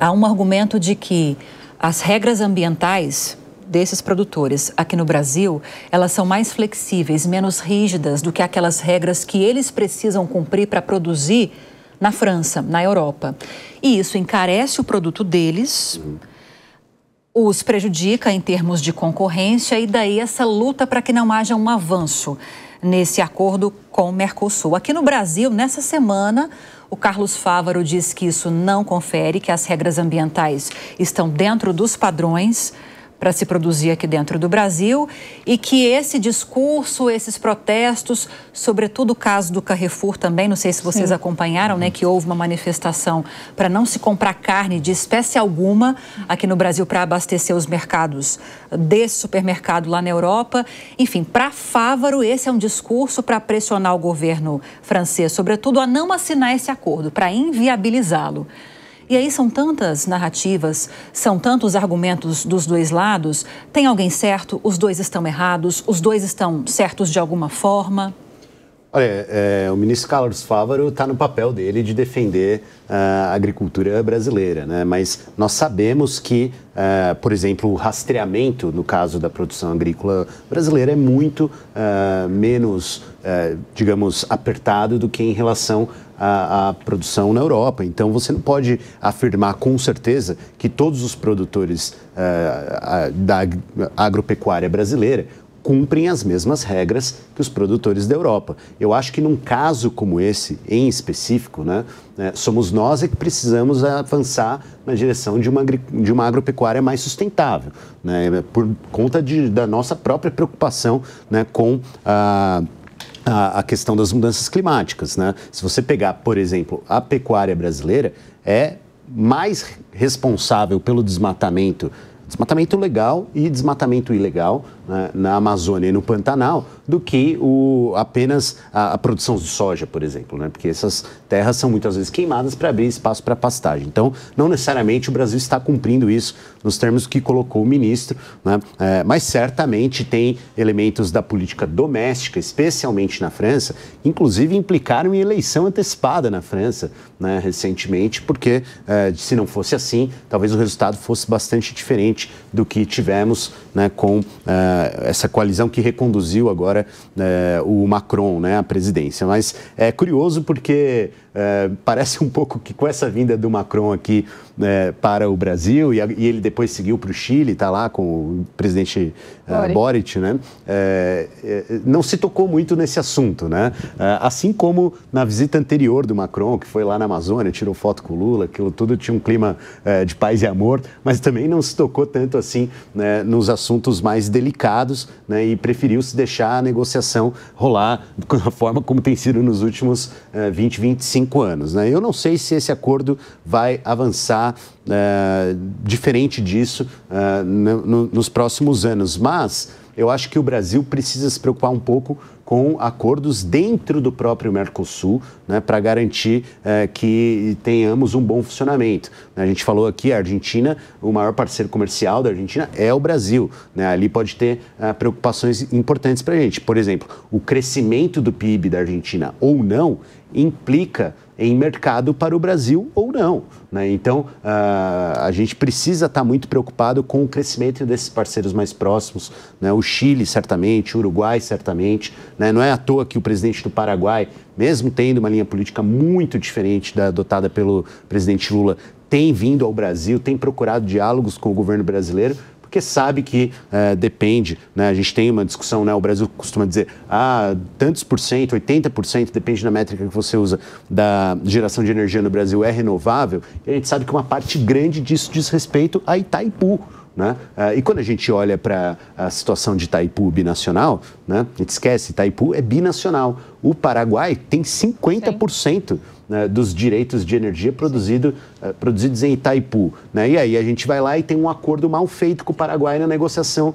Há um argumento de que as regras ambientais desses produtores aqui no Brasil, elas são mais flexíveis, menos rígidas do que aquelas regras que eles precisam cumprir para produzir na França, na Europa. E isso encarece o produto deles, os prejudica em termos de concorrência e daí essa luta para que não haja um avanço nesse acordo com o Mercosul. Aqui no Brasil, nessa semana, o Carlos Fávaro diz que isso não confere, que as regras ambientais estão dentro dos padrões para se produzir aqui dentro do Brasil e que esse discurso, esses protestos, sobretudo o caso do Carrefour também, não sei se vocês acompanharam, né, que houve uma manifestação para não se comprar carne de espécie alguma aqui no Brasil para abastecer os mercados desse supermercado lá na Europa. Enfim, para Fávaro, esse é um discurso para pressionar o governo francês, sobretudo a não assinar esse acordo, para inviabilizá-lo. E aí são tantas narrativas, são tantos argumentos dos dois lados. Tem alguém certo? Os dois estão errados? Os dois estão certos de alguma forma? Olha, o ministro Carlos Fávaro está no papel dele de defender a agricultura brasileira, né? Mas nós sabemos que, por exemplo, o rastreamento, no caso da produção agrícola brasileira, é muito menos, digamos, apertado do que em relação à produção na Europa. Então, você não pode afirmar com certeza que todos os produtores da agropecuária brasileira cumprem as mesmas regras que os produtores da Europa. Eu acho que num caso como esse, em específico, né, somos nós que precisamos avançar na direção de uma agropecuária mais sustentável, né, por conta da nossa própria preocupação, né, com a questão das mudanças climáticas, né? Se você pegar, por exemplo, a pecuária brasileira é mais responsável pelo desmatamento legal e desmatamento ilegal, né, na Amazônia e no Pantanal, do que apenas a produção de soja, por exemplo, né? Porque essas terras são muitas vezes queimadas para abrir espaço para pastagem. Então, não necessariamente o Brasil está cumprindo isso nos termos que colocou o ministro, né? Mas certamente tem elementos da política doméstica, especialmente na França, inclusive implicaram em eleição antecipada na França, né, recentemente, porque se não fosse assim, talvez o resultado fosse bastante diferente do que tivemos, né, com essa coalizão que reconduziu agora o Macron, né, à presidência. Mas é curioso porque parece um pouco que com essa vinda do Macron aqui para o Brasil, e ele depois seguiu para o Chile, está lá com o presidente Boric, né, não se tocou muito nesse assunto, né? Assim como na visita anterior do Macron, que foi lá na Amazônia, tirou foto com o Lula, aquilo tudo tinha um clima de paz e amor, mas também não se tocou tanto assim, né, nos assuntos mais delicados, né, e preferiu se deixar a negociação rolar da forma como tem sido nos últimos 20, 25 anos. Né? Eu não sei se esse acordo vai avançar diferente disso nos próximos anos, mas eu acho que o Brasil precisa se preocupar um pouco com acordos dentro do próprio Mercosul, né, para garantir que tenhamos um bom funcionamento. A gente falou aqui, a Argentina, o maior parceiro comercial da Argentina é o Brasil, né? Ali pode ter preocupações importantes para a gente. Por exemplo, o crescimento do PIB da Argentina ou não implica em mercado para o Brasil ou não, né? Então, a gente precisa estar muito preocupado com o crescimento desses parceiros mais próximos, né? O Chile, certamente, o Uruguai, certamente, né? Não é à toa que o presidente do Paraguai, mesmo tendo uma linha política muito diferente da adotada pelo presidente Lula, tem vindo ao Brasil, tem procurado diálogos com o governo brasileiro, porque sabe que depende, né? A gente tem uma discussão, né? O Brasil costuma dizer, tantos por cento, 80%, depende da métrica que você usa, da geração de energia no Brasil é renovável, e a gente sabe que uma parte grande disso diz respeito a Itaipu, né? E quando a gente olha para a situação de Itaipu binacional, né? A gente esquece, Itaipu é binacional. O Paraguai tem 50% dos direitos de energia produzidos em Itaipu, né? E aí a gente vai lá e tem um acordo mal feito com o Paraguai na negociação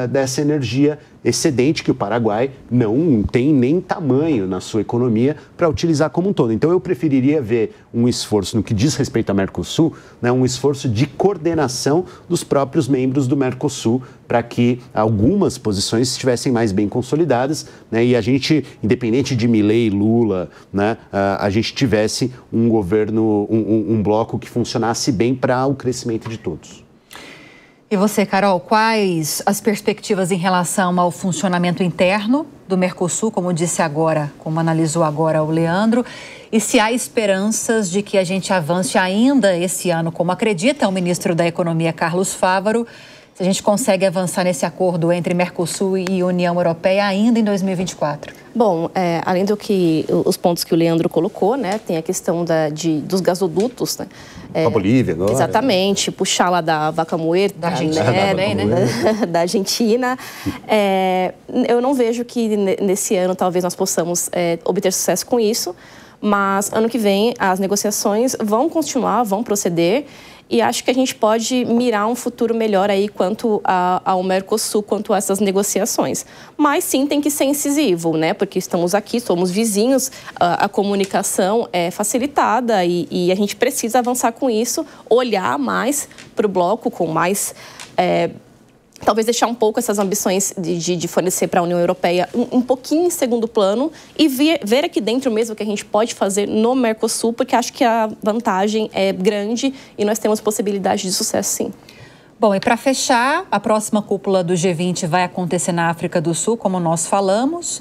dessa energia excedente que o Paraguai não tem nem tamanho na sua economia para utilizar como um todo. Então eu preferiria ver um esforço no que diz respeito ao Mercosul, né, um esforço de coordenação dos próprios membros do Mercosul para que algumas posições estivessem mais bem consolidadas, né, e a gente, independente de Milei e Lula, né, a gente tivesse um governo, um bloco que funcionasse bem para o crescimento de todos. E você, Carol, quais as perspectivas em relação ao funcionamento interno do Mercosul, como disse agora, como analisou agora o Leandro, e se há esperanças de que a gente avance ainda esse ano, como acredita o ministro da Economia, Carlos Fávaro, se a gente consegue avançar nesse acordo entre Mercosul e União Europeia ainda em 2024? Bom, além do que os pontos que o Leandro colocou, né, tem a questão dos gasodutos, né? A Bolívia agora. Exatamente, puxar lá da Vaca Muerta, da Argentina, né? Da Argentina. Eu não vejo que nesse ano talvez nós possamos obter sucesso com isso, mas ano que vem as negociações vão continuar, vão proceder. E acho que a gente pode mirar um futuro melhor aí quanto ao Mercosul, quanto a essas negociações. Mas sim, tem que ser incisivo, né? Porque estamos aqui, somos vizinhos, a comunicação é facilitada e a gente precisa avançar com isso, olhar mais para o bloco com mais... talvez deixar um pouco essas ambições de fornecer para a União Europeia um pouquinho em segundo plano e ver aqui dentro mesmo o que a gente pode fazer no Mercosul, porque acho que a vantagem é grande e nós temos possibilidade de sucesso, sim. Bom, e para fechar, a próxima cúpula do G20 vai acontecer na África do Sul, como nós falamos.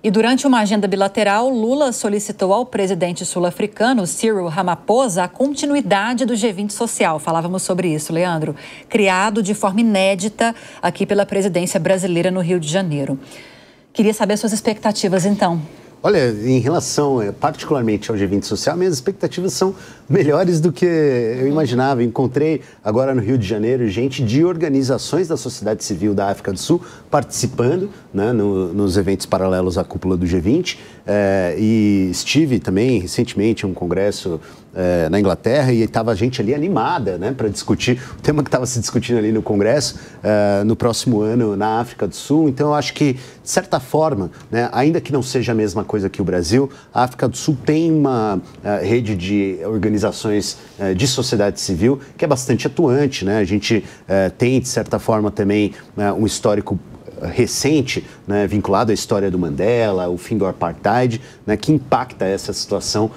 E durante uma agenda bilateral, Lula solicitou ao presidente sul-africano, Cyril Ramaphosa, a continuidade do G20 social. Falávamos sobre isso, Leandro. Criado de forma inédita aqui pela presidência brasileira no Rio de Janeiro. Queria saber suas expectativas, então. Olha, em relação particularmente ao G20 social, minhas expectativas são melhores do que eu imaginava. Encontrei agora no Rio de Janeiro gente de organizações da sociedade civil da África do Sul participando, né, nos eventos paralelos à cúpula do G20. E estive também recentemente em um congresso na Inglaterra e estava gente ali animada, né, para discutir o tema que estava se discutindo ali no congresso no próximo ano na África do Sul. Então eu acho que, de certa forma, né, ainda que não seja a mesma coisa que o Brasil, a África do Sul tem uma rede de organizações de sociedade civil que é bastante atuante, né? A gente tem, de certa forma, também um histórico recente, né, vinculado à história do Mandela, o fim do apartheid, né, que impacta essa situação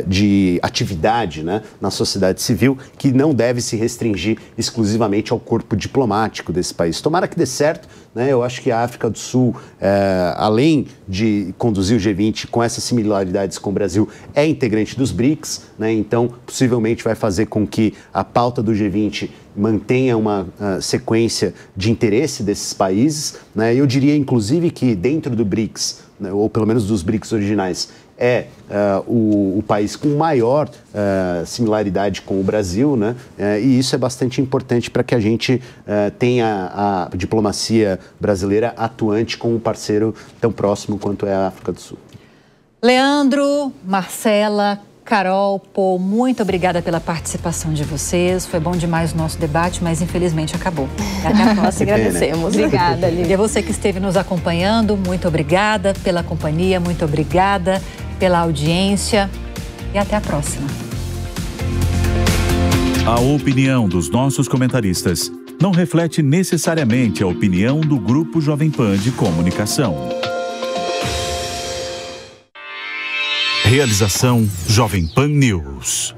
de atividade, né, na sociedade civil, que não deve se restringir exclusivamente ao corpo diplomático desse país. Tomara que dê certo, né? Eu acho que a África do Sul, além de conduzir o G20 com essas similaridades com o Brasil, é integrante dos BRICS, né? Então possivelmente vai fazer com que a pauta do G20 mantenha uma sequência de interesse desses países, né? Eu diria, inclusive, que dentro do BRICS, né, ou pelo menos dos BRICS originais, é o país com maior similaridade com o Brasil, né? E isso é bastante importante para que a gente tenha a diplomacia brasileira atuante com um parceiro tão próximo quanto é a África do Sul. Leandro, Marcela, Carol, Pô, muito obrigada pela participação de vocês. Foi bom demais o nosso debate, mas infelizmente acabou. Até a próxima. Agradecemos. Obrigada, Lívia. E a você que esteve nos acompanhando, muito obrigada pela companhia, muito obrigada pela audiência e até a próxima. A opinião dos nossos comentaristas não reflete necessariamente a opinião do Grupo Jovem Pan de Comunicação. Realização Jovem Pan News.